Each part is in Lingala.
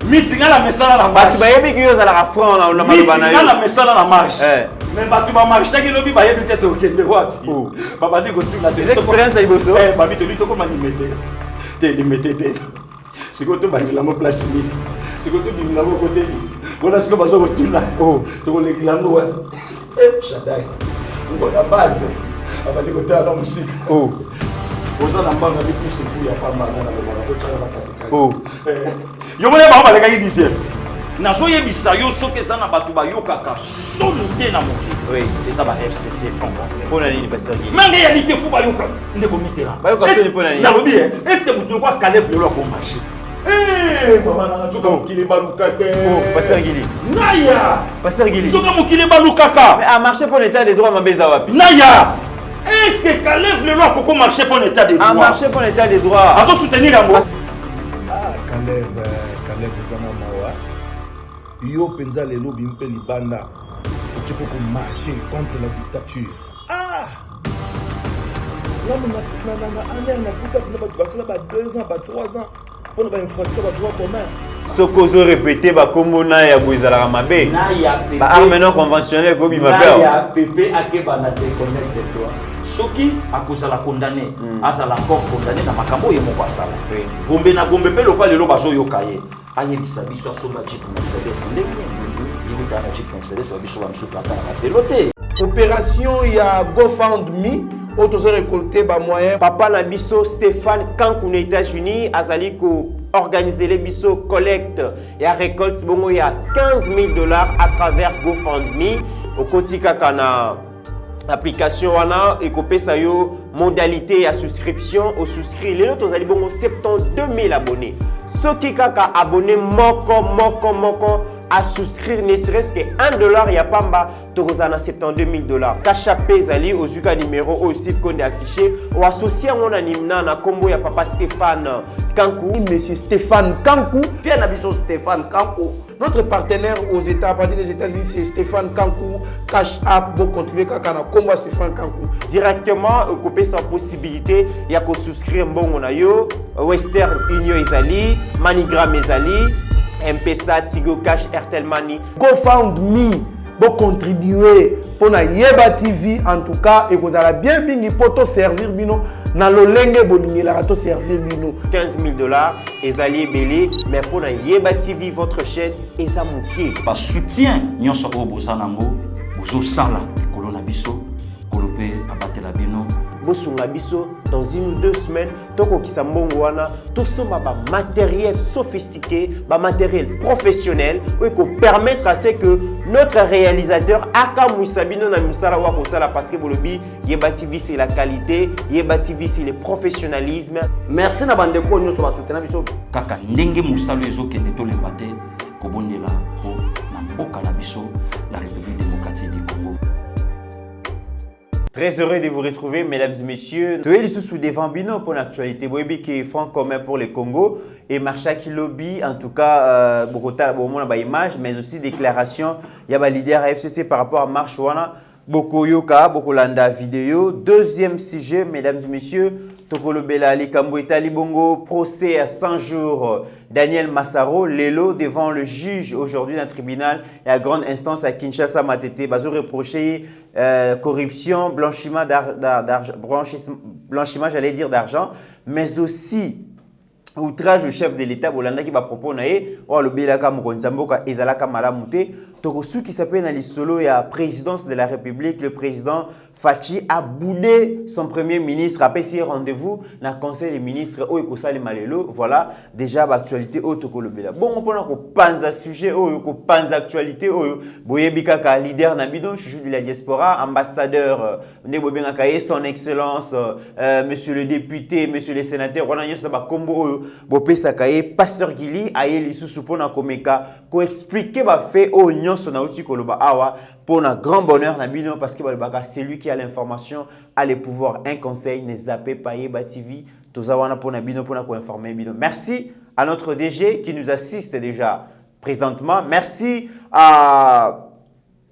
Mitinga la mesala la marche. Bayebi ki yo za la franc na maloba na yo. Mitinga la mesala la marche. Mais batu ba marche ki lobi bayebi tete okende wapi. Baba ni go tuna des expériences ay boso. Babi to lito ko mani mete. Te li mete te. Siko to bani la mo place ni. Siko to bimi la mo côté ni. Bona siko bazo ko tuna. To ko le kilando wa. Shaddai. Ngo na base. Baba ni go ta la musique. Oza na mbanga bi plus pour ya pas mal na la ko tala la kati. Yo mone ba baleka ki disiel. Na so yebisa yo soke za na batu ba yo kaka sonu te na moki. Oui, eza ba FCC fond. Pona nini pasteur Guy? Mange ya lite fu ba yo ka ndeko mitera. Ba yo ka soni pona nini? Na lobi est-ce que mutu ko Caleb le ko marché? Mama na joka mukile baluka te. Pasteur Guy. Naya. Pasteur Guy. Joka mukile baluka ka. Mais a marché pour l'état des droits mabeza wapi? Naya. Est-ce que Caleb le ko marché pour l'état des droits? A marché pour l'état des droits. Azo soutenir yango. Caleb Zama Mawa, yo penza lelo bimpe libanda, tu peux marcher contre la dictature. Là, on a 2 ans, 3 ans, pour une infraction de droit commun. Sokozo répété ba komona ya bozala mabe. Ba arme non conventionnel ko bima peur. Ya pépé akeba na déconnecte toi. Soki akozala condamné, azala encore condamné na makambo ye moko asala. Gombe na gombe pe lokwa lelo bazo yokaye. Ayebisa biso asomba Jeep Mercedes ndenge. Yebita na Jeep Mercedes ba biso ba msu plata na felote. Opération ya GoFundMe auto récolter ba moyen. Papa na biso Stéphane Kankou aux États-Unis azali ko organiser les biso collecte et récolte bongo ya $15,000 à travers GoFundMe au kotika kana application wana et kopesa yo modalité à souscription au souscrit les autres azali bongo 72 000 abonnés ceux qui kaka abonné moko à souscrire ne serait-ce que $1 ya pamba tozana $72 000 kachapé zali aux yuka numéro au Steve Konde affiché ou associé on animna na combo ya papa Stéphane Kankou. Monsieur Stéphane Kankou. Viens à biso Stéphane Kankou. Notre partenaire aux États, à partir des États-Unis, c'est Stéphane Kankou. Cash App, vous contribuez à combat Stéphane Kankou. Directement, coupez sa possibilité, il y a qu'à souscrire bon yo, Western Union Ezali, Manigram Ezali, M-Pesa, Tigo Cash, Airtel Money. GoFundMe, vous contribuez pour la Yeba TV en tout cas et vous allez bien bingi pour te servir bino. Na lolenge bolingi la rato servir bino $15,000 ezali belé mais pour na Yeba TV votre chaîne eza moutier ba soutien nyonso o bozanango bozo sala kolona biso kolope abatela bino bosunga biso dans 1 ou 2 semaines toko kisambongo wana tosoma ba matériel sophistiqué ba matériel professionnel pour permettre à ce que notre réalisateur akamwisa bino na misala wa kosala parce que bolobi Yeba TV c'est la qualité Yeba TV c'est le professionnalisme. Merci na bandeko nyonso ba soutenir biso kaka ndenge musalo ezokende tolemba te kobondela po na mboka na biso la République démocratique du Congo. Très heureux de vous retrouver, mesdames et messieurs. Nous sommes sous devant Bino pour l'actualité. Vous savez qu'il est franc commun pour le Congo et Marcha Kilobi, en tout cas, Bogota, bon, on a image, mais aussi déclaration. Il y a un leader FCC par rapport à Marche Wana, Boko Yoka, Boko Landa vidéo. Deuxième sujet, mesdames et messieurs. Tokolo Belali Kambo Itali Bongo, procès à 100 jours. Daniel Massaro, Lelo devant le juge aujourd'hui dans le tribunal et à grande instance à Kinshasa Matete. Bazo reproché corruption, blanchiment d'argent, blanchiment j'allais dire d'argent, mais aussi outrage au chef de l'État. Bolanda qui va proposer le Belaka Mokonzamboka Ezalaka Malamute. Tokosu qui s'appelle dans l'isolo et à présidence de la République, le président Fachi a boudé son premier ministre. Après ces rendez-vous dans le conseil des ministres au Ekosali Malelo. Voilà déjà l'actualité au Tokolo Bela. Bon, on peut penser à sujet au penser à actualité au Boyebika leader Nabidon, chouchou de la diaspora, ambassadeur Nebobengakaye, son excellence, monsieur le député, monsieur le sénateur, on a eu ça combo Bopé Sakaye, pasteur Gili, aye l'issue pour na komeka, ko expliquer ba fait au nyonso na uti koloba awa pour un grand bonheur na bino parce que c'est lui qui a l'information, a le pouvoir, un conseil, ne zappez pas Yeba TV, tozawana pour na bino pour na ko informer bino. Merci à notre DG qui nous assiste déjà présentement. Merci à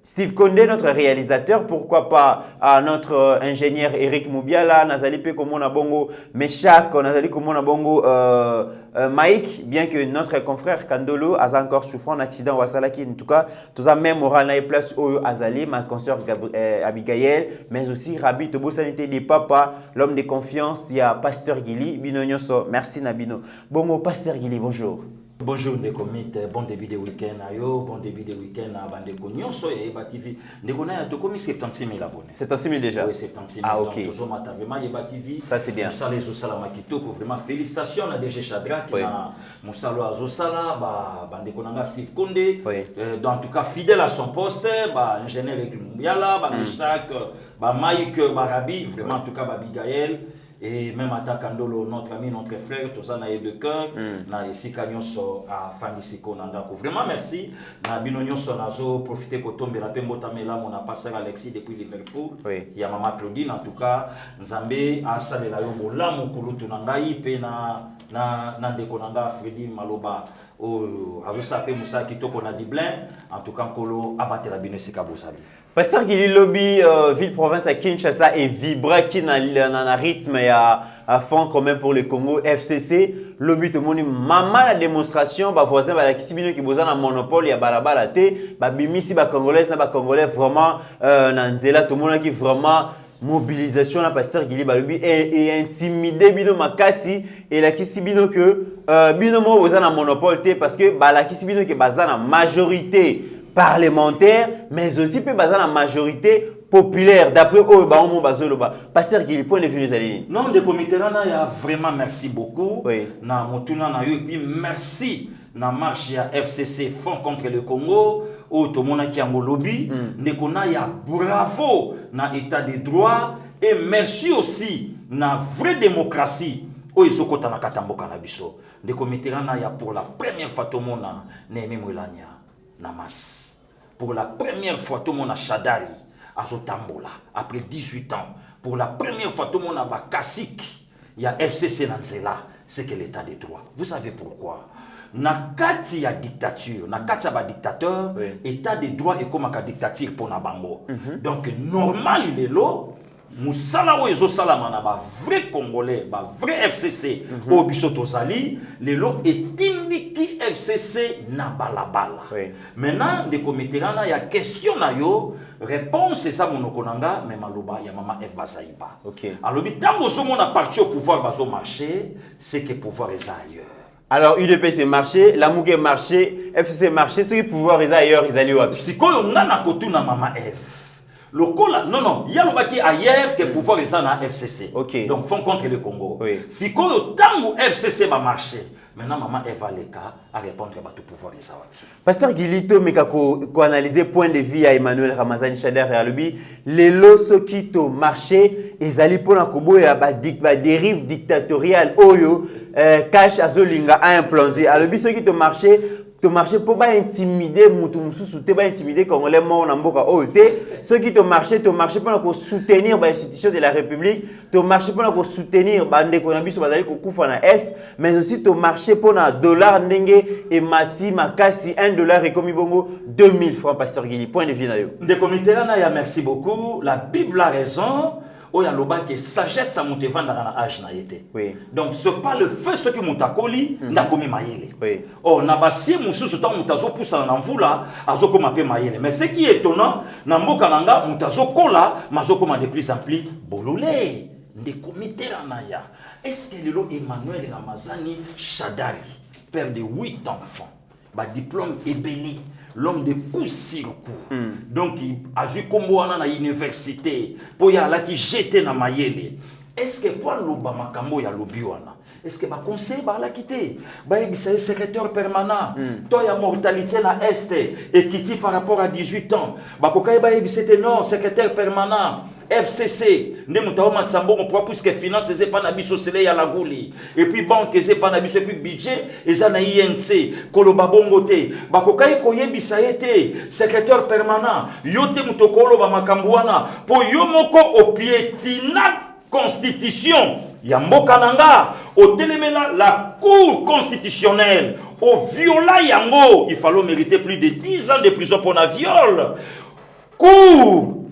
Steve Condé, notre réalisateur, pourquoi pas notre ingénieur Eric Moubiala, Nazali Pe Komona Bongo Meshak, Nazali Komona Bongo Mike, bien que notre confrère Kandolo a encore souffert d'un accident au Asalaki. En tout cas, tout ça même aura la place au Azali, ma consoeur Abigail, mais aussi Rabi Tobo Sanité des Papas, l'homme de confiance, il y a Pasteur Gili, Bino Nyoso. Merci Nabino. Bongo, Pasteur Gili, bonjour. Bonjour Nekomit, bon début de week-end à yo, bon début de week-end à Bandeko Nyonso et Yeba TV. Ndeko na to komi 76 000 abonnés. 76 000 déjà. Oui, 76 000. Ah ok. Donc toujours mata vraiment Yeba TV. Ça c'est bien. Musala Zosala Makitoko, vraiment félicitations à DG Chadra qui na Musala Zosala, Bandeko nanga Steve Condé. Donc en tout cas fidèle à son poste, ingénieur Eric Moubiala, Meshak, Mike, Rabi, vraiment en tout cas Abigail. Et même à Kandolo, notre ami, notre frère, tout ça, de cœur, na esika nyonso a fandisiko nandako. Vraiment merci. Na bino nyonso nazo profiter ko tomber la tembo tamela mon pasteur Alexis depuis Liverpool. Il y a maman Claudine en tout cas, Nzambe a salela yo bolamu kulutu nangai pe na ndeko nanga Freddy Maloba. Azo sape Moussa kitoko na Diblin, en tout cas kolo abatela bino esika bosali. Pasteur Gili Lobby, ville-province à Kinshasa et Vibra qui n'a un rythme et à fond quand même pour le Congo FCC. Lobby tout le monde maman la démonstration, bah voisin bah la kisibino qui besoin un monopole ya balabala té, bah bimisi bah congolais na bah congolais vraiment nanzela tout le monde qui vraiment mobilisation la Pasteur Gili Lobby et intimidé bino makasi et la kisibino que bino mo besoin un monopole té parce que bah la kisibino qui besoin la majorité parlementaire, mais aussi peut baser la majorité populaire. D'après eux, Pasteur Gili, point de vue des alignés. Non, de comité là, il y a vraiment merci beaucoup. Oui. Na motuna na yo et puis merci na marche ya FCC Fonds contre le Congo. Au tomona qui a mon lobby, nekona ya bravo na état de droit et merci aussi na vraie démocratie. O izokota na katamboka na biso. De comité là, il y a pour la première fois tomona Némi Mwelania Namas. Pour la première fois, tout le monde a Chadari, à Zotambola, après 18 ans. Pour la première fois, tout le monde a Kassik. Il y a FCC Nanzela, c'est que l'état des droits. Vous savez pourquoi? Nakati ya dictature, nakati ya dictateur, état des droits est comme une dictature pour Nabango. Donc, normal, il est là. Moussala ou ezo salama na ba vrai congolais, ba vrai FCC au bisoto zali, lelo etindiki FCC na balabala. Maintenant de comiterana ya question na yo, réponse c'est ça monokonanga mais maloba ya mama F Basaïba. Alors bitango zo mona parti au pouvoir bazo marché, c'est que pouvoir est ailleurs. Alors UDPC marché, la Mougue marché, FCC marché, c'est que pouvoir est ailleurs, ils allaient où? Si ko na na kotuna mama F. Le cola, non, il y a le qui ailleurs que pouvoir est na FCC. Donc, Fonds contre le Congo. Si quand le tango FCC va marcher, maintenant, maman Eva Leka à répondre à tout pouvoir est ça. Pasteur Gilito, mais qu'on analyse point de vue à Emmanuel Ramazani Chader et à l'obbi, les lots qui ont marché, ils allaient pour la Kobo et à la dérive dictatoriale, Oyo, cash à Zolinga a implanté. À l'obbi, ceux qui ont marché, to marché pour pas intimider mutumsusu te pas intimider congolais mort na mboka OET ceux qui te marché pour soutenir les institutions de la République te marché pour soutenir bande ko na biso bazali ko kufa na est mais aussi te marché pour na dollar ndenge et mati makasi $1 et comme bongo 2000 francs Pasteur Gili point de vue na yo de comité là ya merci beaucoup la Bible a raison. Il y a le sagesse à monter vendre dans l'âge na yete. Donc ce pas le feu ce qui montakoli n'a commis maïle. Oh n'a pas si musu ce temps mutazo pousse en envoula azo comme appelé maïle. Mais ce qui est étonnant n'a mboka nanga mutazo kola mazo comme de plus en plus bololé. Des comités là est-ce que le lot Emmanuel Ramazani Chadari père de 8 enfants, ba diplôme ébélé. L'homme de coup sur coup. Donc, il a joué comme à l'université. Pour y aller qui jette dans Mayele. Est-ce que pour l'Obama Kambo ya l'Obiwana? Est-ce que ma conseil va la quitter? Il c'est secrétaire permanent. Toi, il y a mortalité na Est et qui dit par rapport à 18 ans. C'était non, secrétaire permanent. FCC, ne mutaoma tsambo on pourra puisque finance c'est pas na biso soleil à la gouli et puis banque c'est pas na biso et puis budget et ça na INC koloba bongote bakokai koyebisa été secrétaire permanent yote mutokolo ba makambuana po yomoko au piétina constitution ya mboka nanga au telemela la cour constitutionnelle au viola yango il fallait mériter plus de 10 ans de prison pour un viol. Cour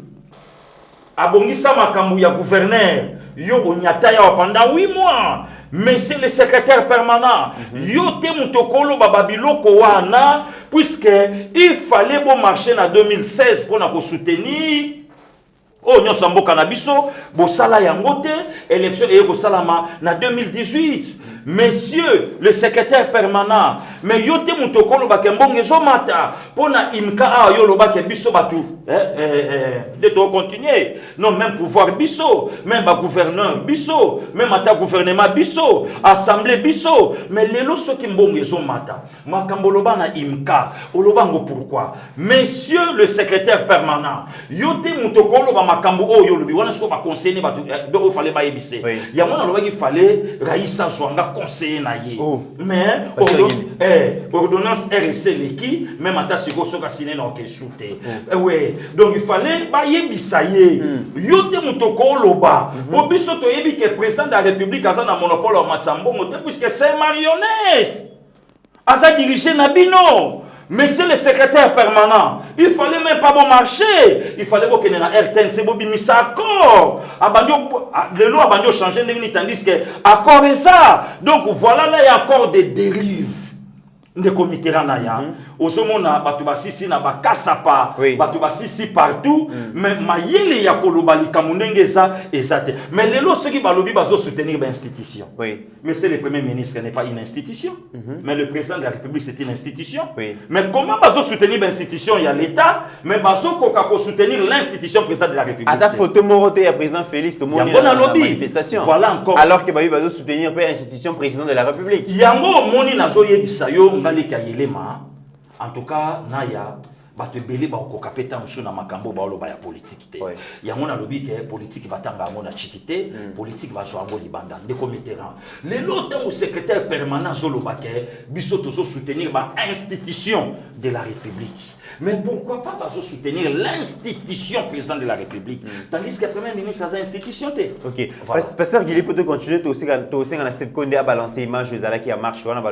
abongisa makambu ya gouverneur yo onyata ya pendant 8 mois. Monsieur le secrétaire permanent, yo te mutokolo babiloko wana puisque il fallait bon marcher en 2016 pour nous soutenir. Oh, nous sommes au cannabiso, bo sala yangote, élection et ko salama na 2018. Monsieur le secrétaire permanent, mais yo te mutokolo bakembonge zomata pona imka a yo lo bake biso batu. De to continuer. Non, même pouvoir biso, même ba gouverneur biso, même ata gouvernement biso, assemblée biso, mais lelo so ki mbonge zomata. Makambolo bana imka, olobango pourquoi? Monsieur le secrétaire permanent, yo te mutokolo ba makambo o yo lobi wana so ba conseiller batu donc il fallait ba yebise. Ya mona lo ba il fallait Raïssa Zwanga conseiller na ye. Mais ordonnance RC leki même ata siko soka signé na ke shooter. Ouais, donc il fallait ba yebisa ye. Yo te mutoko loba. Bo biso to yebi que président de la République asa na monopole en Matsambo moté puisque c'est marionnette. Asa diriger na bino. Monsieur le secrétaire permanent, il fallait même pas bon marcher. Il fallait que na RTNC bobi misa accord. Abandio le loi abandio changer tandis que accord est ça. Donc voilà là il y a encore des dérives. Ne comité ranaya. Ozomona batu basisi na bakasapa, batu basisi partout, mais mayele ya kolobali kamunengeza ezate. Mais lelo ceux qui balobi bazo soutenir l'institution. Oui. Mais c'est le premier ministre n'est pas une institution, mais le président de la République c'est une institution. Oui. Mais comment bazo soutenir l'institution il y a l'État, mais bazo koka ko soutenir l'institution président de la République. À ta photo moroté à président Félix tout le monde dans la manifestation. Voilà encore. Alors que bazo soutenir l'institution président de la République. Yango moni nazo yebisayo ngali kayelema. En tout cas, Naya, bato belé ba ko kapeta mshu na makambo ba oloba ya politique te. Ya mona lobi ke politique batanga ngona chikite, politique ba joango libanda ndeko Mitterrand. Le longtemps au secrétaire permanent zoloba ke biso tozo soutenir ba institution de la République. Mais pourquoi pas soutenir l'institution président de la République tandis que le Premier ministre a une institution. Ok. Voilà. Pasteur Guilly, pour te continuer, tu aussi dans la seconde à balancer l'image de Zala qui a marché dans la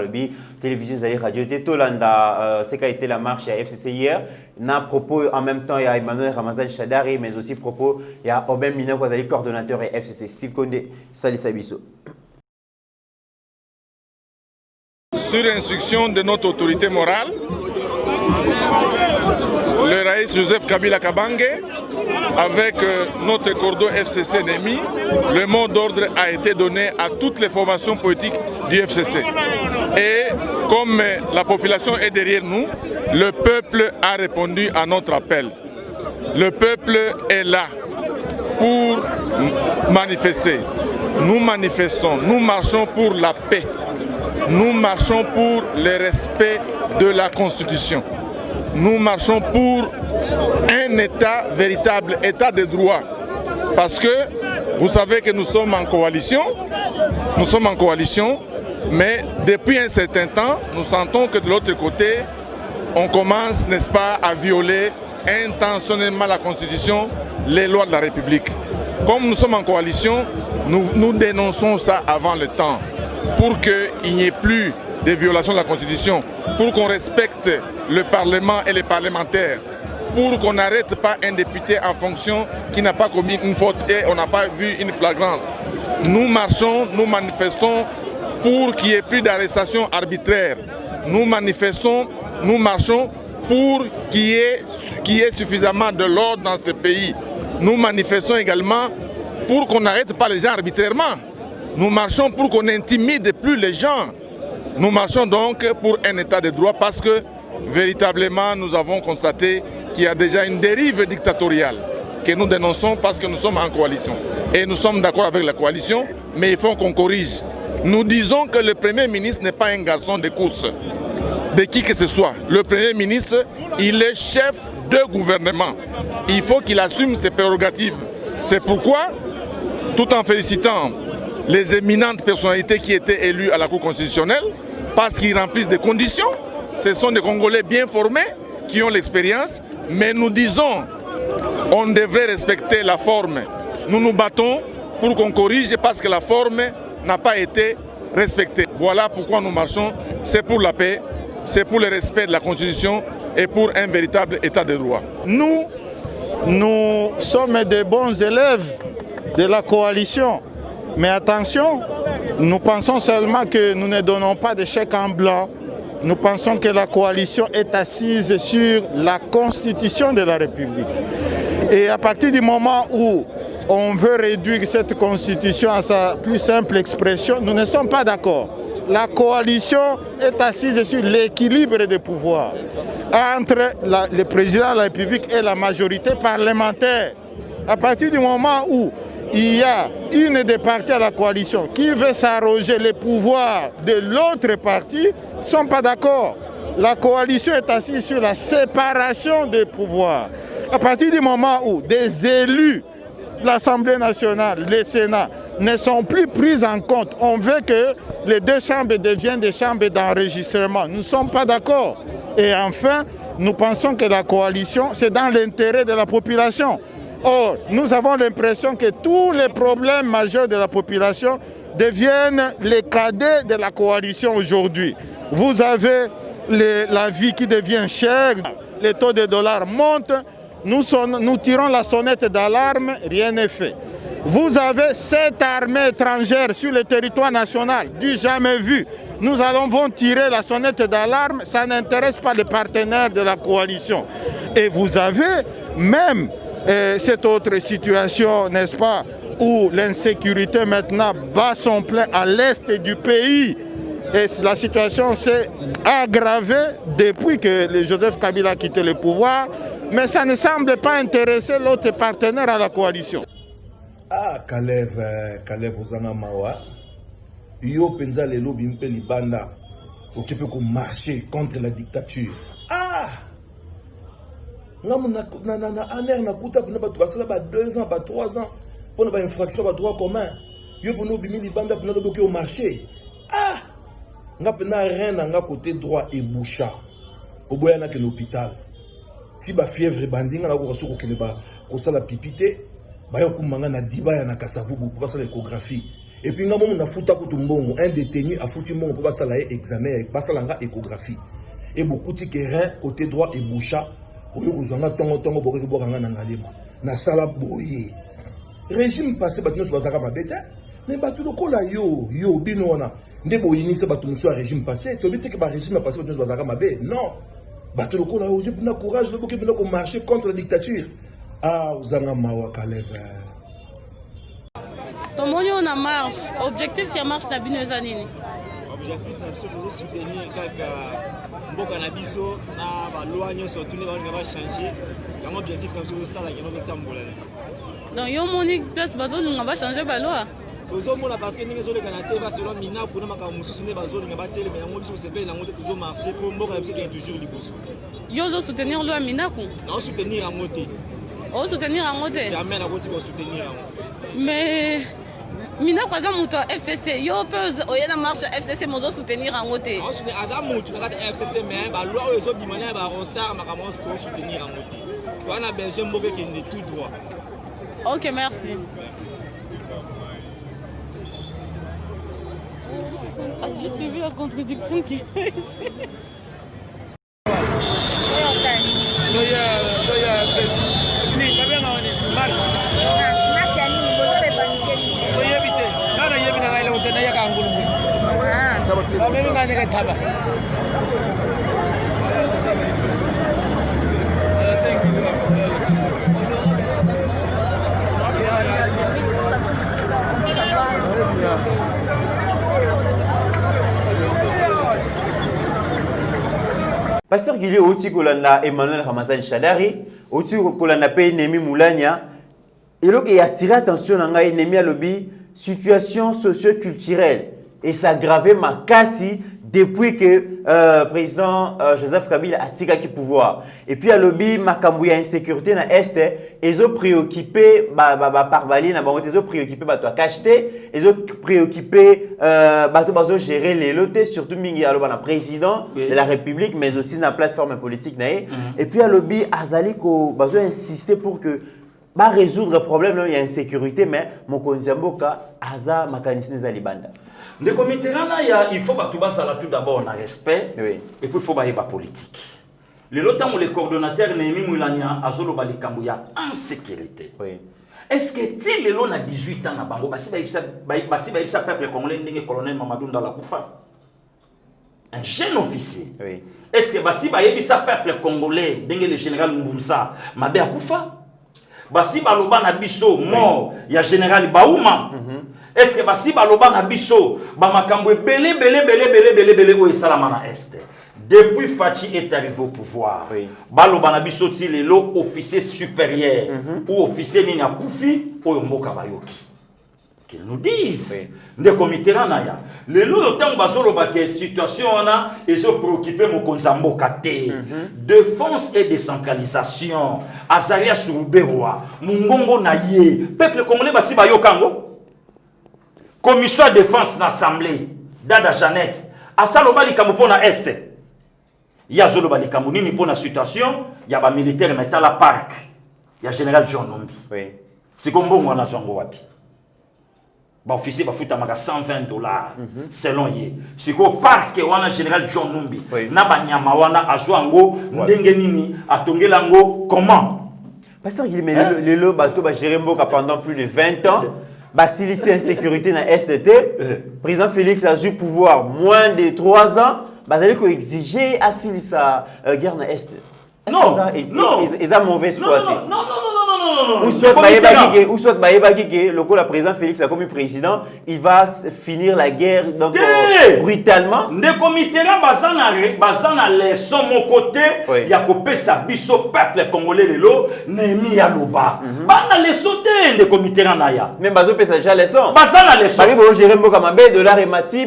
télévision, radio, Tolanda, c'est qu'a été la marche à FCC hier. Na propos en même temps, il y a Emmanuel Ramazan Chadari, mais aussi propos, il y a Aubin Mina, coordonnateur et FCC, Steve Condé, Sali Sabiso. Sur instruction de notre autorité morale, le Raïs Joseph Kabila Kabange, avec notre cordon FCC NEMI, le mot d'ordre a été donné à toutes les formations politiques du FCC. Et comme la population est derrière nous, le peuple a répondu à notre appel. Le peuple est là pour manifester. Nous manifestons, nous marchons pour la paix. Nous marchons pour le respect de la Constitution. Nous marchons pour un État, véritable État de droit. Parce que vous savez que nous sommes en coalition. Nous sommes en coalition, mais depuis un certain temps, nous sentons que de l'autre côté, on commence, n'est-ce pas, à violer intentionnellement la Constitution, les lois de la République. Comme nous sommes en coalition, nous dénonçons ça avant le temps, pour qu'il n'y ait plus de violations de la Constitution, pour qu'on respecte le Parlement et les parlementaires, pour qu'on n'arrête pas un député en fonction qui n'a pas commis une faute et on n'a pas vu une flagrance. Nous marchons, nous manifestons pour qu'il n'y ait plus d'arrestation arbitraire. Nous manifestons, nous marchons pour qu'il y ait suffisamment de l'ordre dans ce pays. Nous manifestons également pour qu'on n'arrête pas les gens arbitrairement. Nous marchons pour qu'on n'intimide plus les gens. Nous marchons donc pour un état de droit parce que véritablement nous avons constaté qu'il y a déjà une dérive dictatoriale que nous dénonçons parce que nous sommes en coalition. Et nous sommes d'accord avec la coalition, mais il faut qu'on corrige. Nous disons que le Premier ministre n'est pas un garçon de course, de qui que ce soit. Le Premier ministre, il est chef de gouvernement. Il faut qu'il assume ses prérogatives. C'est pourquoi, tout en félicitant les éminentes personnalités qui étaient élues à la Cour constitutionnelle, parce qu'ils remplissent des conditions, ce sont des Congolais bien formés, qui ont l'expérience, mais nous disons, on devrait respecter la forme. Nous nous battons pour qu'on corrige parce que la forme n'a pas été respectée. Voilà pourquoi nous marchons, c'est pour la paix, c'est pour le respect de la Constitution et pour un véritable état de droit. Nous, nous sommes des bons élèves de la coalition. Mais attention, nous pensons seulement que nous ne donnons pas de chèque en blanc. Nous pensons que la coalition est assise sur la Constitution de la République. Et à partir du moment où on veut réduire cette Constitution à sa plus simple expression, nous ne sommes pas d'accord. La coalition est assise sur l'équilibre des pouvoirs entre le président de la République et la majorité parlementaire. À partir du moment où il y a une des parties à la coalition qui veut s'arroger les pouvoirs de l'autre parti, ne sont pas d'accord. La coalition est assise sur la séparation des pouvoirs. À partir du moment où des élus de l'Assemblée nationale, le Sénat, ne sont plus pris en compte, on veut que les deux chambres deviennent des chambres d'enregistrement. Nous ne sommes pas d'accord. Et enfin, nous pensons que la coalition, c'est dans l'intérêt de la population. Or, nous avons l'impression que tous les problèmes majeurs de la population deviennent les cadets de la coalition aujourd'hui. Vous avez la vie qui devient chère, les taux de dollars montent, nous tirons la sonnette d'alarme, rien n'est fait. Vous avez 7 armées étrangères sur le territoire national, du jamais vu. Nous allons tirer la sonnette d'alarme, ça n'intéresse pas les partenaires de la coalition. Et vous avez même cette autre situation, n'est-ce pas, où l'insécurité maintenant bat son plein à l'est du pays. Et la situation s'est aggravée depuis que le Joseph Kabila a quitté le pouvoir, mais ça ne semble pas intéresser l'autre partenaire à la coalition. Ah, Kalev Ozanga Mawa, yo penza lelo bimpe libanda, occupé comme marcher contre la dictature. Ah! Na aner na kuta pona batu basala ba 2 ans, ba 3 ans, pona ba infraction ba droit commun. Yo pono bimi libanda pona do boki au marché. Ah! Nga pena rien nga côté droit et boucha. Oboya na ke l'hôpital. Si ba fièvre bandinga na ko soko kene ba ko sala pipité, ba yo kumanga na diba ya na Kasavubu pour passer l'échographie. Et puis nga momo na futa ko tumbongo, un détenu a foutu mbongo pour passer l'examen, passer la échographie. Et beaucoup de terrain côté droit et boucha. Oyo kozanga tongo boke boranga na ngalema na sala boye régime passé batino so bazaka mabete mais batu lokola yo bino wana nde boyini se batu muso régime passé to bité que ba régime passé batino so bazaka mabe non batu lokola yo je na courage le boke bino ko marcher contre la dictature ah ozanga mawa Kalev tomoni on a marche objectif ya marche na bino ezanini objectif na biso tozo soutenir kaka mboka na biso na ba loi nyonso tuni ba changer yango objectif na biso sala yango tambola donc yo moni place bazolinga ba changer ba loi ozomona parce que ningi zoleka na te ba selon mina kuna makambo mususu ne bazolinga ba tele mais yango biso sepe yango toujours marcher pour mboka na biso qui est toujours liboso yo zo soutenir loi Minaku na soutenir yango te o soutenir yango te jamais na koti ko soutenir yango mais Minaku aza muto FCC yo pose oyena marche FCC mozo soutenir yango te aza muto na kati FCC mais ba loi oyo zo bimana ba ronsard makambo ko soutenir yango te to ana besoin mboka qui est tout droit. OK, merci. J'ai suivi la contradiction qui est ici. Pasteur Guilé Oti Kolanda Emmanuel Ramazani Shadari, Oti Kolanda Pe Nemi Moulania, et là il a attiré attention à Nemi à lobby situation socio-culturelle et ça aggravé ma casse depuis que président Joseph Kabila a tiré le pouvoir. Et puis à lobby Makambouya insécurité na est ils ont préoccupé par Bali na bango ils ont préoccupé toi cacheté ils ont préoccupé bato gérer les lotés surtout mingi alors na président de la République mais aussi na plateforme politique na et puis à lobby azali ko bazo insister pour que résoudre le problème il y a insécurité mais mon konzamboka aza makanisi neza libanda. De comité là, il faut que tout ça tout d'abord on a respect et puis il faut bailler la politique. Le temps où le coordonnateur Némi Moulania a zolo balikambu ya en sécurité. Oui. Est-ce que si le long a 18 ans na bango basi ba ibsa peuple congolais ndenge colonel Mamadou Ndala Koufa. Un jeune officier. Oui. Est-ce que basi ba ibsa peuple congolais ndenge le général Mboussa Mabe Akoufa? Basi baloba na biso mort ya général Baouma. Est-ce que basi baloba na biso ba makambo belé o esalama na est? Depuis Fachi est arrivé au pouvoir, baloba na biso ti lelo officier supérieur ou officier ni na Koufi o mboka bayoki. Qu'ils nous disent de comité naya. Lelo yo tango bazoloba ke situation na ezo préoccuper mo konzambo kate. Défense et décentralisation. Azaria Souberoa, Mungongo naye, peuple congolais basi bayokango. Commission de défense d'assemblée, Dada Jeannette, asaloba likambo na est. Il y a Zolo Balikamu, ni pour la situation, il y a des militaires qui sont à la parc. Il y a le général John Nombi. Oui. C'est comme bon, on a John Wapi. Les officiers vont foutre $120 selon lui. C'est qu'au parc, on a le général John Nombi. Na banyama wana azuango, ndengenini, atongelango, comment? Pasteur Guillemé, le bateau va gérer Mboka pendant plus de 20 ans. Basili, c'est insécurité dans STT. Président Félix a eu pouvoir moins de 3 ans. Vous allez exiger à sa guerre dans l'Est. Non, non. Ils ont mauvais exploité. Non. Ou soit le président Félix a comme président, il va finir la guerre donc brutalement. Ne comité bazana leçon mon côté, il y a copé sa biso peuple congolais lelo nemi ya loba. Bana leçon de comité naya. Même bazo pesa déjà leçon. Bazana leçon. Bari bo gérer mboka mabe dollar et mati,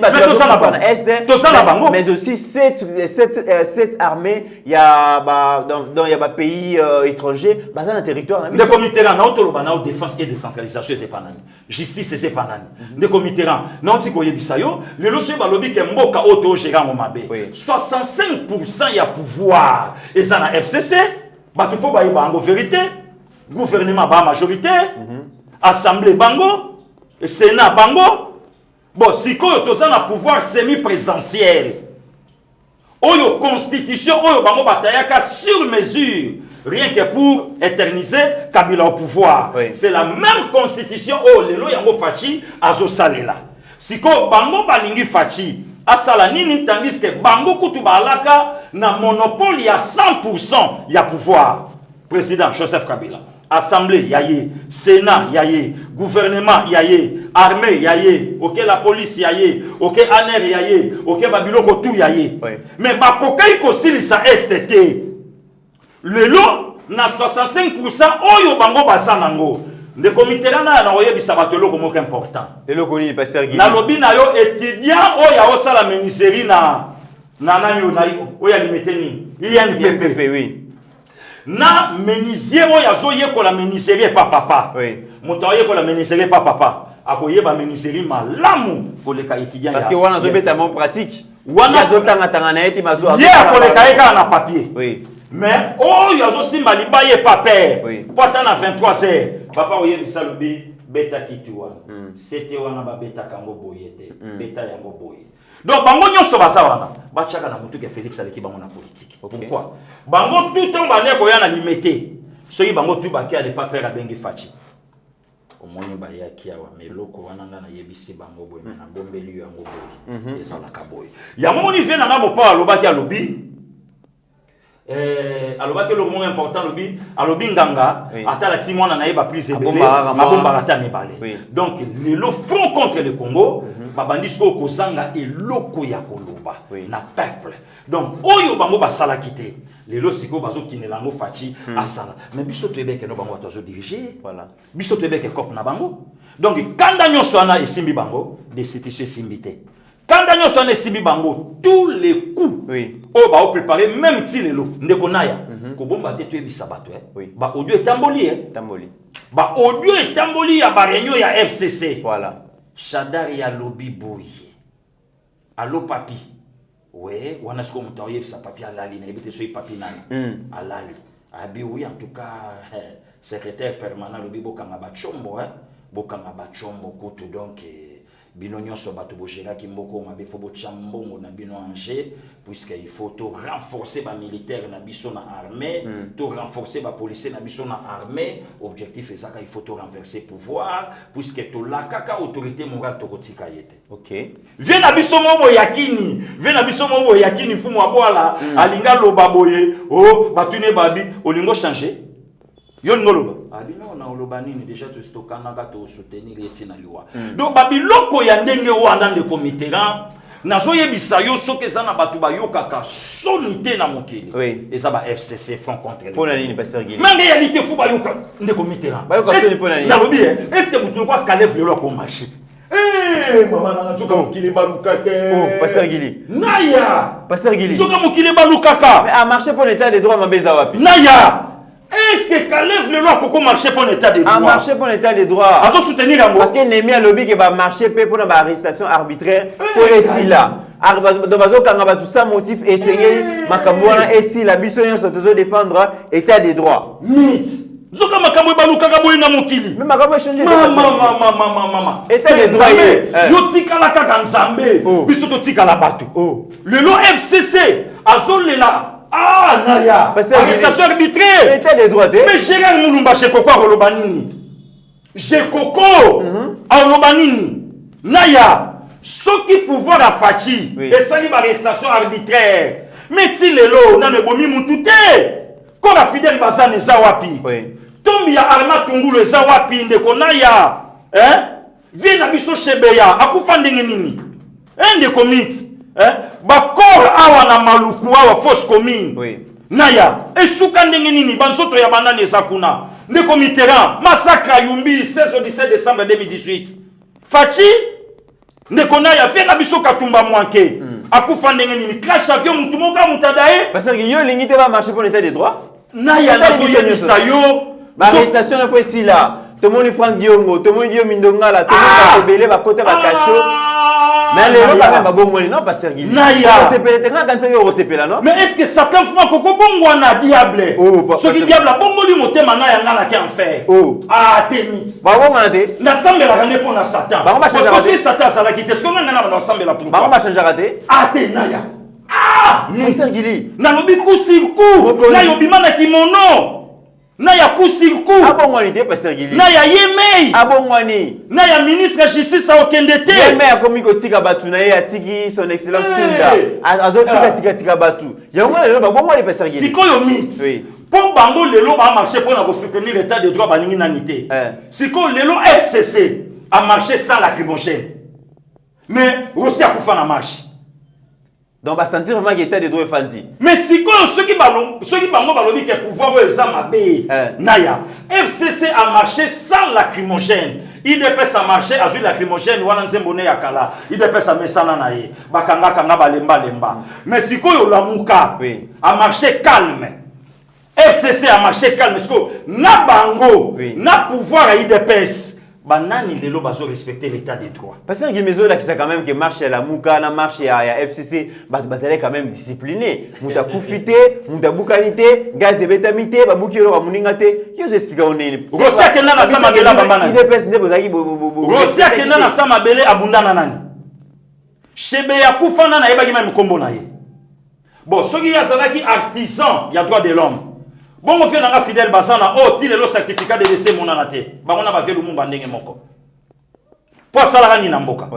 mais aussi cette armée, il y a dans il y a pays étrangers, bazana territoire de comité na autoloba na défense et décentralisation c'est pas nani. Justice c'est pas nani. De comité na ntiko yebisa yo, lelo se balobi ke mboka auto gérer mo mabe. 65% ya pouvoir et ça na FCC, batu fo ba yeba en vérité, gouvernement ba majorité, assemblée bango, sénat bango. Bon, si ko to ça na pouvoir semi-présidentiel. Oyo constitution oyo bango batayaka sur mesure. Rien que pour éterniser Kabila au pouvoir. C'est la même constitution où lelo yango fachi azo salela. Siko bango balingi fachi asala nini tandis que bango kutu balaka na monopole ya 100% ya pouvoir. Président Joseph Kabila, assemblée yaye, sénat yaye, gouvernement yaye, armée yaye, OK la police yaye, OK ANR yaye, OK babiloko tout yaye. Mais bakokai ko silisa STT. Le lot, na 65% oyo bango basanango. Le comité na oyebisa batelo comme important. Et le connu pasteur Guy. Na lobi na yo étudiant oya osala ministère na nani oya limeteni. INPP oui. Na menuisier oya zo yeko la ministère pas papa. Oui. Moto yeko la ministère pas papa. Akoyeba ministère malamu pour les étudiants. Parce que wana zo beta mon pratique. Wana zo tanga na eti mazo. Ya ko le kaeka na papier. Oui. Mais oh yazo simba libaye papier. Oui. Pourtant à 23h. Papa oyebi salobi beta kitwa. C'était wana ba beta kango boyete. Beta yango boye. Donc bango nyonso baza wana. Ba chaka na mutu ke Félix aleki bango na politique. Pourquoi? Bango tout temps ba leko yana limité. Soyi bango tout ba kia de papier la bengi fachi. Omoni ba ya kia wa meloko wana ngana yebisi bango boye na bombeli yango boye. Ezala ka boye. Ya moni vena na mo pa alobaki alobi. Alobaki le moment important lobi alobi nganga atala ki mwana na yeba plus ebele mabomba ata mibale. Donc le front contre le Congo babandi so ko sanga eloko ya koloba na peuple. Donc oyo bango basala kité lelo siko bazo kinelango fachi asala mais biso tebeke no bango atazo diriger voilà biso tebeke cop na bango. Donc kanda nyonso ana esimbi bango destitution simbité. Quand Daniel s'en est sibi bango, tous les coups, on va préparer même si les lots, ndekonaya, kobomba tetu ebi sabato, ba audio est tamboli, tamboli, ba audio est tamboli ya ba réunion ya FCC, voilà, Chadari ya lobby boy, allo papi, ouais, wana sko mutaye sa papi alali na ebite so papi nani, alali, abi oui en tout cas, secrétaire permanent lobby bokanga ba chombo, bokanga ba chombo kutu donc. bino nyonso bato bogéraki mboko mabe fo bochambongo na bino Angers puisque il faut to renforcer ba militaire na biso na armée to renforcer ba policier na biso na armée objectif ezaka il faut to renverser pouvoir puisque to la kaka autorité morale to kotika yete OK vient na biso mobo yakini fumu aboala alinga loba boye oh batune babi olingo changer yo ngoloba abino na oloba nini déjà to stokana ka to soutenir etina liwa donc babiloko ya ndenge wana nde komitera nazo yebisa yo soke zana batu bayokaka sonité na mokili eza ba FCC front contre pour la ligne pasteur Guili mais réalité fou bayoka nde komitera bayoka soni pour la ligne na lobi est-ce que mutu ko Caleb le ko marché maman na nzoka mokili balukaka pasteur Guili naya pasteur Guili nzoka mokili balukaka mais a marché pour l'état des droits mabeza wapi naya est-ce que Caleb le loi Coco marché pour l'état des droits? A marché pour l'état des droits. A soutenir la parce que Némi a lobby qui va marcher pour une arrestation arbitraire pour essayer là. Donc bazo kanga tout ça motif essayer makamwana essayer la bisonya se défendre état des droits. Mythe. Zoka makambo baluka ka boyina mokili. Mais makambo changer. Mama. État des droits. Yo tikala kaka nzambe. Biso to tikala bato. Le lo FCC azolela. Ah, Naya, arrestation arbitraire. État des droits. Mais Gérard Moulumba chez Coco Rolobanini. J'ai Coco Rolobanini. Naya, ce qui pouvoir à Fachi, et ça y arrestation arbitraire. Mais si les lots, n'a ne bomi moutouté. Quand la fidèle bazane zawapi. Tombi ya arma tungulu zawapi ndeko Naya. Hein? Viens à biso chebeya, akufandenge nini. De commit. Bakor awa na maluku awa fausse commune naya esuka ndenge nini banzoto ya banane zakuna ndeko Mitterrand massacre Yumbi 16 au 17 décembre 2018 Fachi ndeko naya fena biso katumba mwanke akufa ndenge nini crash avion mutu moka mutadae parce que yo lingité va marcher pour l'état des droits naya na yebisa yo arrestation na fois ici là tout le monde Franck Diongo tout le monde Dio Mindongala tout le monde belé ba côté ba cacho. Mais les gens quand même bon non pasteur Guili. Naya. C'est peut-être quand tu es au là non? Mais est-ce que Satan fuma koko bongo na diable? Ce qui diable bongo li motema na ya ngala ki enfer. Ah temit. Ba bongo na te. Na sambela rane pour na Satan. Parce que Satan ça la quitter. Ce qu'on a na sambela pour. Ba on va changer raté. Ah te naya. Ah pasteur Guili. Na lobi kusirku. Na yobima na kimono. Naya kusirku. Abongwani te pasteur Guili. Naya yemei. Abongwani. Naya ministre justice a okendete. Yemei a komi ko tika batu na ye atiki son excellence Tunda. Azo tika batu. Yango lelo ba bongwani pasteur Guili. Sikoyo mythe. Oui. Pour bango lelo ba marché pour na soutenir l'état de droit baningi nanité. Sikoyo lelo FCC a marché sans lacrymogène. Mais aussi a kufa na marche. Donc, va sentir vraiment qu'il y a des droits fandi. Mais si ceux qui ballon balobi que pouvoir les amabé naya FCC a marché sans lacrymogène. Il dépêche à marcher à jouer lacrymogène ou à nzembone yakala. Il dépêche à mesana nae. Bakanga kanga balemba. Mais si koyo la muka a marché calme. FCC a marché calme. Parce que na bango na pouvoir à IDPS. Banani lelo bazo respecter l'état des droits. Parce que Guimezo là qui ça quand même que marche à la Mouka, na marche à FCC, bazale quand même discipliné. Muta kufité, muta bukanité, gaz de bétamité, babukiro ba muningate. Yo explique on est. Rosia kena na sama bela bambana. Il dépêche de bozaki Rosia kena na sama bele abundana nani. Chebe ya kufana na yeba gima mkombo na ye. Bon, soki ya salaki artisan ya droit de l'homme. Bon, on fait un fidèle basana, oh, il est le certificat de décès mon anaté. Bah, on a pas fait le monde bandé moko. Pour ça, la n'amboka.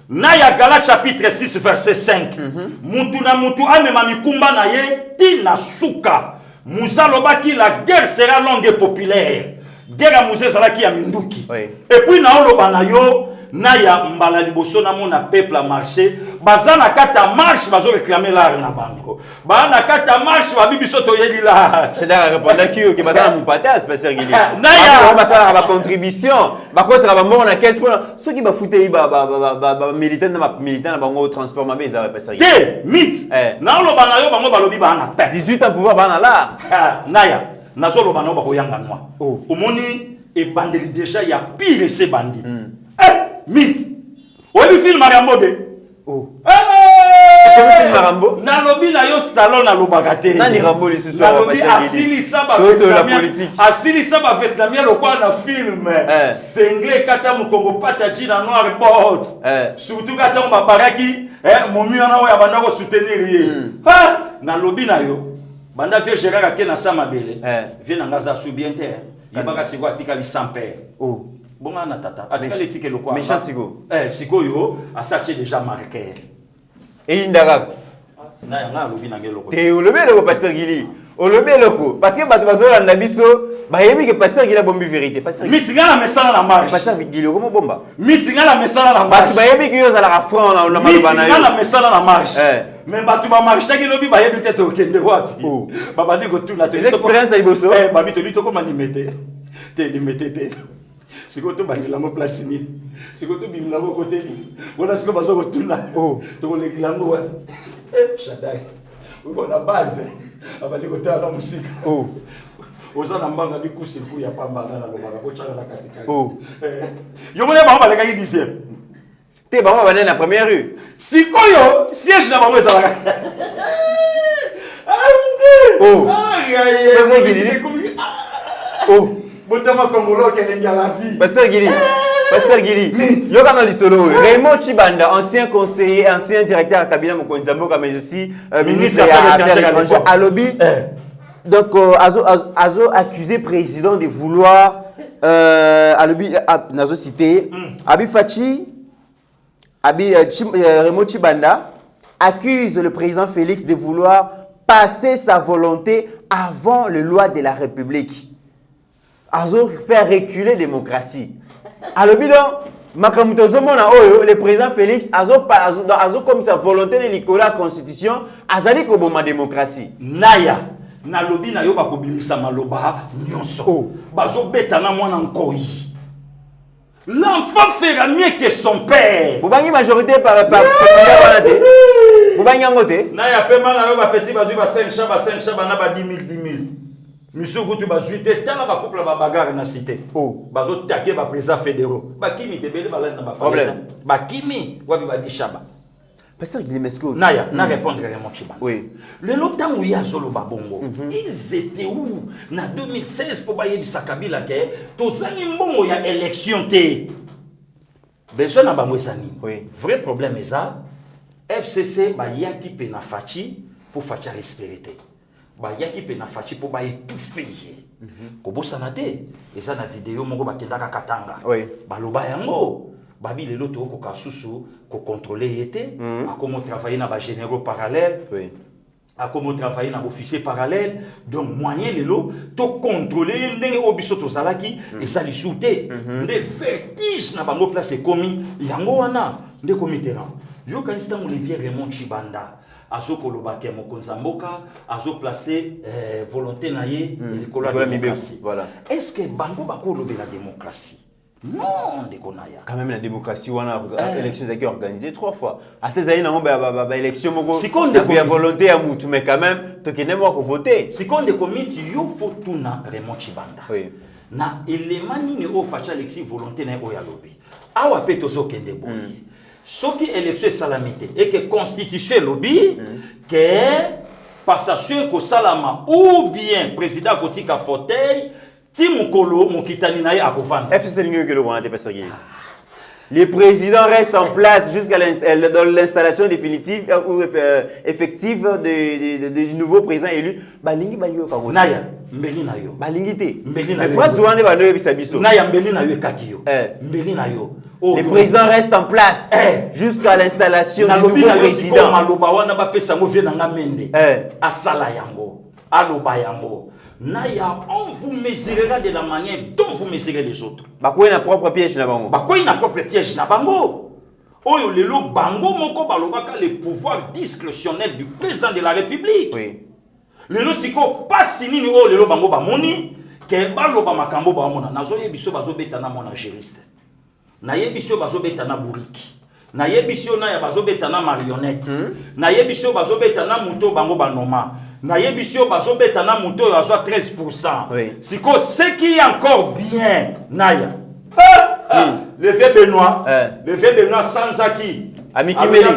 Naya Galat chapitre 6, verset 5. Mutu na mutu ame mamikumba na ye, ti na suka. Muzaloba ki la guerre sera longue et populaire. Guerre à Mouzé Zalaki ya Minduki. Et puis na oloba na yo, Naya mbala liboso na mona peuple a marché. Bazana kata marche, bazo réclamer l'art na bango. Bazana kata marche, babibi soto yeli la. Je dois répondre qui bazana mon patas, pasteur Guili. Naya, on va faire la contribution. Ba quoi ça va mort na 15 points. Ceux qui va foutre ba militant na bango transport ma beza pasteur Guili. Té, mythe. Na oloba na yo bango balobi ba na perte. 18 ans pouvoir ba na là. Naya, nazo loba na ba ko yanga noa. Omoni e bandeli déjà ya pire ces bandits. Mythe. Oui, le film Mariamode. Rambo. Nalobi na yo Stallone na lobakate. Nani Rambo les sous. Nalobi asili saba Vietnamien. Asili saba Vietnamien lokwa na film. Sengle kata mukongo pataji na noir bot. Surtout kata mbabaraki momi wana oya banda ko soutenir ye. Ha nalobi na yo. Banda vie Gérard Akena Samabele. Vie na ngaza subiente. Yebaka sigwa tika li sans père. Oh. Bonga na tata. Atika le tike lokwa. Méchant sigo. Siko yo asache déjà marqué. Et Indara. Na yanga lobi na ngelo ko. Te olobi le pasteur Gili. Olobi loko parce que bato bazola na biso ba yebi que pasteur Gili a bombi vérité. Pasteur Mitinga na mesala na marche. Pasteur Gili comment bomba? Mitinga na mesala na marche. Bato ba yebi que yo za la franc na maloba na yo. Mitinga na mesala na marche. Mais bato ba marche ki lobi ba yebi te to kende wapi. Baba ndiko tuna te. Expérience à liboso. Babi to lito ko manimete. Te limete te. Siko to bandila mo place ni. Siko to bimla mo côté ni. Wala siko bazo ko tuna. To ko lekila ngo wa. Shaddai. Uko na base. Abali ko tala musika. Oza na mbanga bikusi ku ya pamba na lobaka ko chaka na katikati. Yo mona ba baleka ki 10e. Te ba ba na première rue. Sikoyo siège na bango ezalaka. Botama Congolo qui est la vie. Pasteur Gili. Pasteur Gili. Yo kana lisolo. Raymond Chibanda, ancien conseiller, ancien directeur à cabinet Mokonzi Mboka, mais aussi ministre des Affaires étrangères à lobby. Donc Azo accusé président de vouloir à lobby nazo cité Abi Fachi Raymond Chibanda accuse le président Félix de vouloir passer sa volonté avant les lois de la République. Azo faire reculer la démocratie. Alors, le président Félix Azo comme sa volonté de licoler la constitution, azali ko boma démocratie. Naya, na lobi na yo ba ko bimisa maloba nyonso. Bazo betana mwana nkoi. L'enfant fera mieux que son père. Bobangi majorité par Bobangi ngote. Naya pema na yo ba petit bazu ba 5 chaba na ba 10 000 Monsieur Goutou ba juité tala ba couple ba bagarre na cité. Bazo taquer ba président fédéraux. Ba kimi te bele ba na ba problème. Ba kimi wa bi ba di chaba. Pasteur Guillaume Esco. Naya, na répondre Raymond Chibanda. Oui. Le longtemps où il y a Zolo Babongo, ils étaient où? Na 2016 pour bayer bisa Kabila ke to zangi mbongo ya élection te. Besoin na bango sani. Oui. Vrai problème est ça. FCC ba yaki pe na fachi pour facha respecter. Ba yaki pe na fachi pour ba étouffer. Kobo sanate, eza na vidéo moko bakendaka katanga. Oui. Baloba yango. Babi lelo to ko kasusu ko contrôler yete, a comment travailler na ba généraux parallèles. Oui. A comment travailler na officier parallèle. Donc moyen lelo to contrôler ndenge obiso to salaki et ça li souté. Ndé vertige na bango place komi yango wana ndé comité-là. Yo kanista Olivier Raymond Chibanda. Azo kolobake Mokonzi Mboka, azo placer volonté na ye likolo la démocratie. Voilà. Est-ce que bango bako lobe la démocratie? Non, Dekonaya. Quand même la démocratie, on a élection qui organisée 3 fois. À tes aïeux, on a élection, on a volonté à moutou, mais quand même, tu n'as pas voter. Si on est commis, il faut tout na Raymond Chibanda. Oui. Na élément ni au facha l'élection volonté na oya lobby. Awa peto zo kende boyi. Ce qui élection salamité et que constitution lobby que passation ko salama ou bien président kotika fauteuil Timukolo mokitani na ye akovanda. FCC lingi que le roi Pasteur Guillaume. Les présidents restent en place jusqu'à l'installation définitive ou effective du nouveau président élu. Balingi banyo ka Naya mbeli na yo. Balingi te. Mbeli na yo. Mais France wande banoyo bisabiso. Naya mbeli na yo katiyo. Mbeli na yo. Les présidents restent en place jusqu'à l'installation du nouveau président. Maloba wana ba pesa mo vie na ngamende. Asala yango. Aloba yango. Naya, on vous mesurera de la manière dont vous mesurez les autres. Bakoy na propre piège na bango. Bakoy na propre piège na bango. Oyo lelo bango moko balobaka le pouvoir discrétionnel du président de la République. Oui. Lelo siko pasi nini oyo lelo bango bamoni ke baloba makambo ba mona. Nazo yebiso bazo betana mona gériste. Na yebiso bazo betana buriki. Na yebiso na ya bazo betana marionnette. Na yebiso bazo betana muto bango banoma. Na yebisio bazobeta na muto yo azwa 13%. Oui. Siko ce qui est encore bien naya. Le vieux Benoît. Le vieux Benoît sans acquis. Amiki Meli.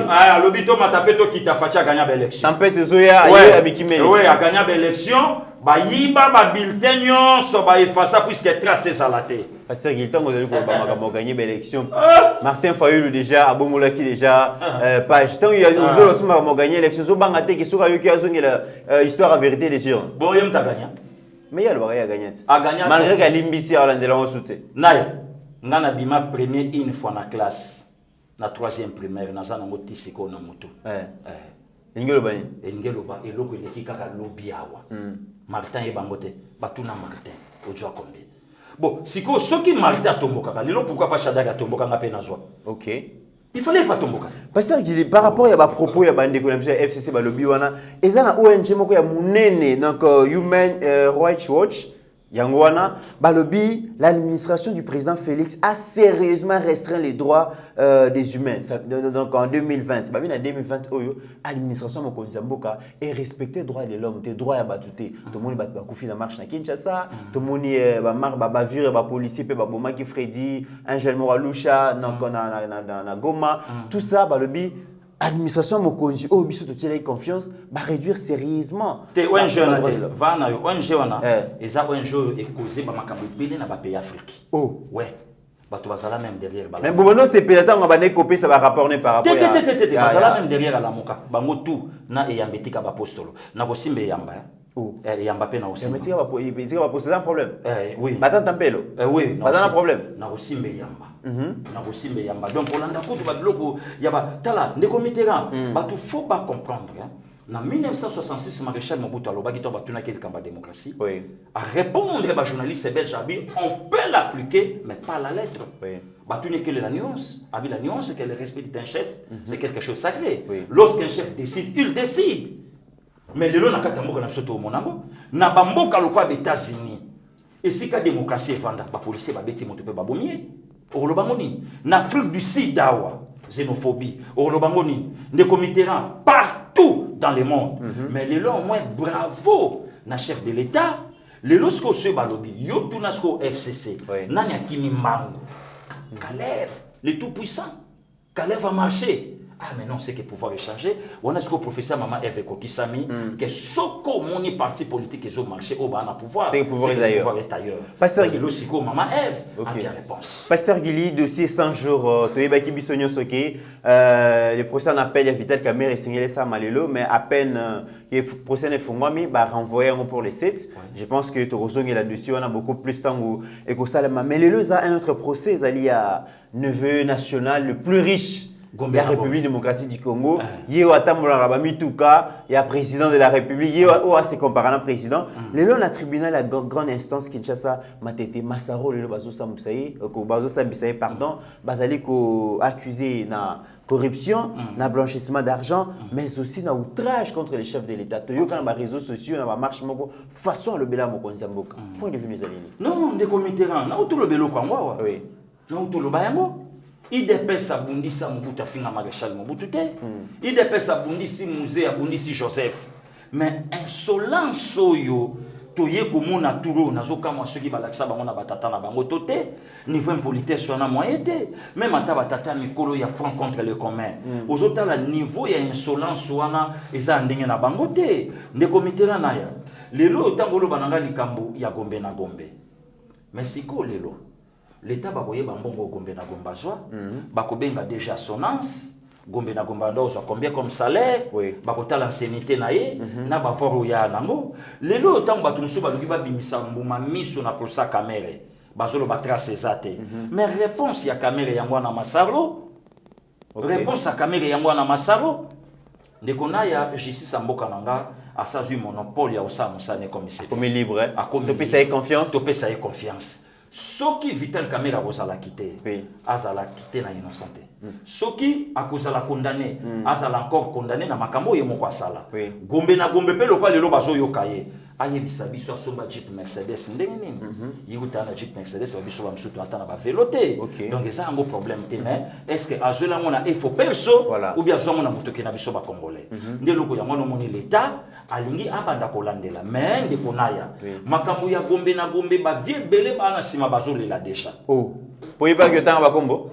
Lobito Matapeto qui t'a fait gagner l'élection. Tempête Zoya, Amiki Meli. Oui, a gagné l'élection. Yiba ba bulletin so ba effacer puisque tracé ça la tête. Pasteur Gilton vous allez pour gagner l'élection. Martin Fayulu déjà Abomola qui déjà page tant il y a aussi m'a gagné l'élection so bangate que so ki azongi la histoire à vérité des gens. Bon yem ta gagné. Mais il y a le bagage à gagner. A gagné malgré que l'imbisi a landela on soute. Naï. Ngana bima premier une fois na classe na troisième primaire na zana moti siko na moto. Ingelo bani. Ingelo ba eloko eleki kaka lobby awa. Martin et Bangote, Batuna Martin, au jour combien. Bon, si ceux qui Martin a tombé, pourquoi pas Shadak a tombé quand on ok. Il fallait pas tomber. Pasteur Guili, par rapport à ma propos, il y a des économies FCC, le Biwana, et ça, ONG, il y a Mounene, donc Human Rights Watch. Yangwana, Balobi, l'administration du président Félix a sérieusement restreint les droits des humains. Donc en 2020, en 2020, l'administration Mokonzamboka est respecté les droits de l'homme, les droits à batouté. Tout le monde va couper la marche à Kinshasa, tout le monde va vivre, va policier, va bomber qui Freddy, Angel Moraloucha, na Goma, tout ça, Balobi. Administration Mokonzi, oh, biso totile confiance, va réduire sérieusement. Te ONG on a va na ONG on a, et ça ONG est causé par makambo belé na ba pays Afrique. Oh, ouais. Ba to bazala même derrière ba. Mais bon non c'est peut-être on va copier ça va rapporter par rapport à. Bazala même derrière la moka. Bango tout na eyambeti ka ba apostolo. Na bosimbe yamba. Oh. Yamba pe na osimbe. Mais tu vas poser un problème. Oui. Maintenant tempelo. Oui. Pas un problème. Na osimbe yamba. Na osimbe yamba. Donc pour landa kutu ba biloko yaba tala ndeko Mitterrand. Ba tu faut pas comprendre hein. En 1966, Maréchal Mobutu Alobaki to batuna quel camp de démocratie. Oui. À répondre à journaliste belge on peut l'appliquer mais pas la lettre. Oui. Batuna quelle est la nuance? Abi la nuance que le respect d'un chef, c'est quelque chose de sacré. Oui. Lorsqu'un chef décide, il décide. Mais le na kata mboka na soto monango na bamboka lokwa des États-Unis. Et si la démocratie est vendue, les policiers vont bêter mon peu babomie. Au Lobangoni, en Afrique du Sud, dawa, xénophobie. Au Lobangoni, des comités partout dans le monde. Mais les lois au moins bravo, na chef de l'État. Les lois que ce balobi, yo tout nasko FCC, nanya kimi mango. Kalev, le tout puissant. Kalev va marcher. Ah mais non, c'est que pouvoir échanger. On a ce que le professeur Maman Eve Kokisami, que ce que mon parti politique et le marché au bas pouvoir, c'est que le pouvoir est ailleurs. Pasteur Guili, Maman Eve, a bien réponse. Pasteur Guili, dossier 100 jours, Toyebaki Bissonio Soke, le procès en appel, il y a Vital Kamer et Signalé Samalelo, mais à peine le procès n'est fondé, il va renvoyer pour les 7. Je pense que Torozong est là-dessus, on a beaucoup plus de temps. Mais le a un autre procès, il y a neveu national le plus riche. La République démocratique du Congo, il y a le président de la République, il y a ses comparants président. Le long du tribunal, la grande instance Kinshasa, Matete Massaro, le Bazo Sambisaye, pardon, Bazali accusé de corruption, de blanchissement d'argent, mais aussi de outrage contre les chefs de l'État. Il y a des réseaux sociaux, il y a des marches, façon le Bela Mokonzamboka. Point de vue des alliés. Non, des comités, non, tout le Belo Kangwa. Oui. Non, tout le Bayango. Il dépêche à Bundisa Mobutu Finga Maréchal Mobutu. Il dépêche à Bundisi Musée à Bundisi Joseph. Mais insolence soyo toye komona turo nazoka moi ceux qui balaksa bango na batata na bango toté niveau impolitesse sur na moyete même ata batata mikolo ya front contre le commun ozota la niveau ya insolence wana eza ndenge na bango te ndeko Mitterrand na ya lelo tangolo bananga likambo ya Gombe na Gombe mais siko lelo l'État va voyer Bambongo Gombe na Gomba Zwa, Bakobenga déjà assonance, Gombe na Gomba Ndozo combien comme salaire, Bakota l'ancienneté nae, na baforo ya nango. Lelo tant batumsu baluki ba bimisa mbuma miso na prosa kamere, bazolo batrace ezate. Mais réponse ya kamere yango na Masaro, réponse à kamere yango na Masaro, ndekona ya justice mboka nanga asazu monopole ya osa musane commissaire. Comme libre, topé ça y confiance, topé ça y confiance. Soki Vital Kamerhe akozala quitté, azala quitté na innocenté. Soki akozala condamné, azala encore condamné na makambo ye moko asala. Gombe na Gombe pe lokwa lelo bazo yokaye. Aye bisabiso asomba Jeep Mercedes ndenge nini. Yuta na Jeep Mercedes ba biso ba msutu atana ba veloté. Donc ça un gros problème te mais est-ce que azola ngona efo perso ou bien azola ngona mutoke na biso ba congolais. Ndeloko ya ngona moni l'état alingi abanda kolandela mais ndeko naya makambo ya Gombe na Gombe ba vie belé ba na sima bazo lela déjà. Pour y pas que tant ba combo.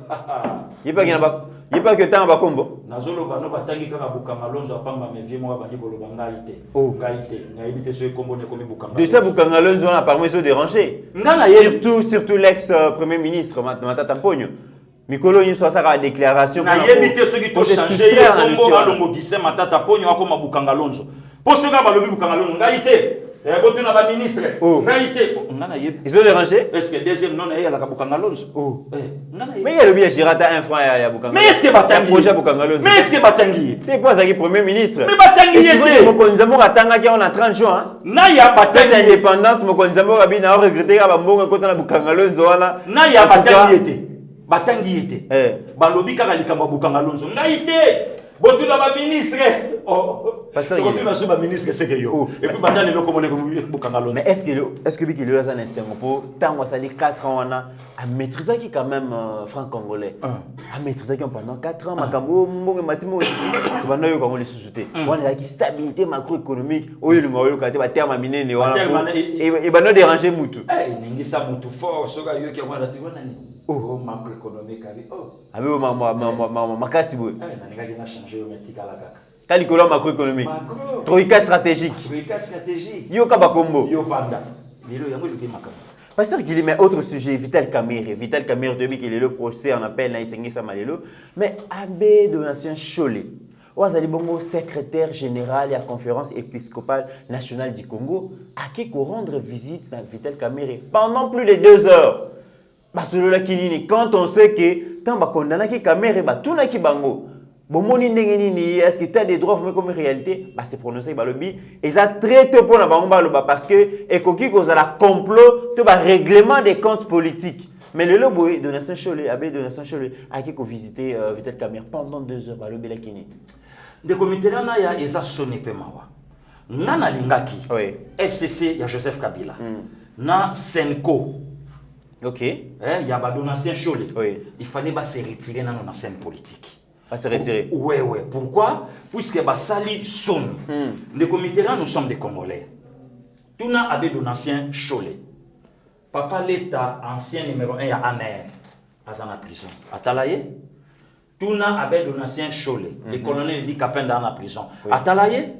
Y pas que tant ba combo. Nazoloba no batangi kaka Bukanga Lonzo apamba mevie mo bandi koloba ngaite. Oh, ngaite. Ngaite ce combo ne komi Bukanga. De ça Bukanga Lonzo on a parmi ceux dérangés. Surtout l'ex premier ministre Matata Mpogno. Mikolo nyso saka déclaration na yebite ceux qui ont changé combo alongo gise Matata Mpogno akoma Bukanga Lonzo. Po soka balobi Bukanga Lonzo ngaite. Botuna ba ministre. Ngaite. Ngana yeb. Ils ont dérangé. Est-ce que deuxième non ya la Bukanga Lonzo? Oh. Mais il y a le bien Girata un franc ya Bukanga. Mais est-ce que batangi? Projet Bukanga Lonzo. Mais est-ce que batangi? T'es quoi ça qui premier ministre? Mais batangi était. Mokonzamo atanga ki on a 30 jours hein. Na ya batangi indépendance Mokonzamo kabina regretter ka bambongo kota na Bukanga Lonzo wana. Na ya batangi était. Batangi était. Balobi kaka likamba Bukanga Lonzo. Ngaite. Botuna ba ministre. Oh. Pasteur Botuna so ba ministre c'est que yo. Et puis bandana le komone Bukanga Lonzo. Mais est-ce que Biki Loza un pour tant ça les 4 ans on a maîtriser qui quand même franc congolais. A maîtriser qui pendant 4 ans makambo mbongo matimo bana yo comme les sous-soutés. On a qui stabilité macroéconomique. Oyo le ngoyo kate ba terme minene wana. Et bana déranger mutu. Eh ningi sa mutu fort soka yo ki wana wana ni. Oh macroéconomique abi. Oh. Abi makasi boy. Na ninga na changer yo metika la kaka. Kalikolo macroéconomique. Troïka stratégique. Troïka stratégique. Yo Kabakombo. Yo Vanda. Lelo yango le makambo. Pasteur Guili, mais autre sujet, Vital Kamerhe. Vital Kamerhe, depuis qu'il est le procès, on appelle Naïsengi Samalelo. Mais Abbé Donatien Cholet, Ouazali Bongo, secrétaire général de la conférence épiscopale nationale du Congo, a qui rendre visite à Vital Kamerhe pendant plus de 2 heures. Quand on sait que tant qu'on condamne Kamerhe, tout n'a qui bango. Est-ce que tu as des droits comme réalité? C'est prononcé par le bi. Et ça très tôt pour la parce que et qu'on a la complot, tout le règlement des comptes politiques. Mais le lobo de Nassan Cholet, Abbé de Nassan Cholet, a qui visité Vital Kamerhe pendant 2 heures par le Belakini. De comité là na ya eza sonné pemawa. Nana lingaki. Oui. FCC ya Joseph Kabila. Na Senko. OK. Il y a Donatien Cholet. Oui. Il fallait se retirer dans la scène politique. À se retirer. Oui. Pourquoi? Puisque Basali sonne. Les comités là, nous sommes des Congolais. Tout n'a Abbé Donatien Cholet. Papa l'État, ancien numéro 1, il y a Aner. Azana prison. Atalaye. Tout n'a Abbé Donatien Cholet. Les colonels dit Kapenda dans la prison. Atalaye.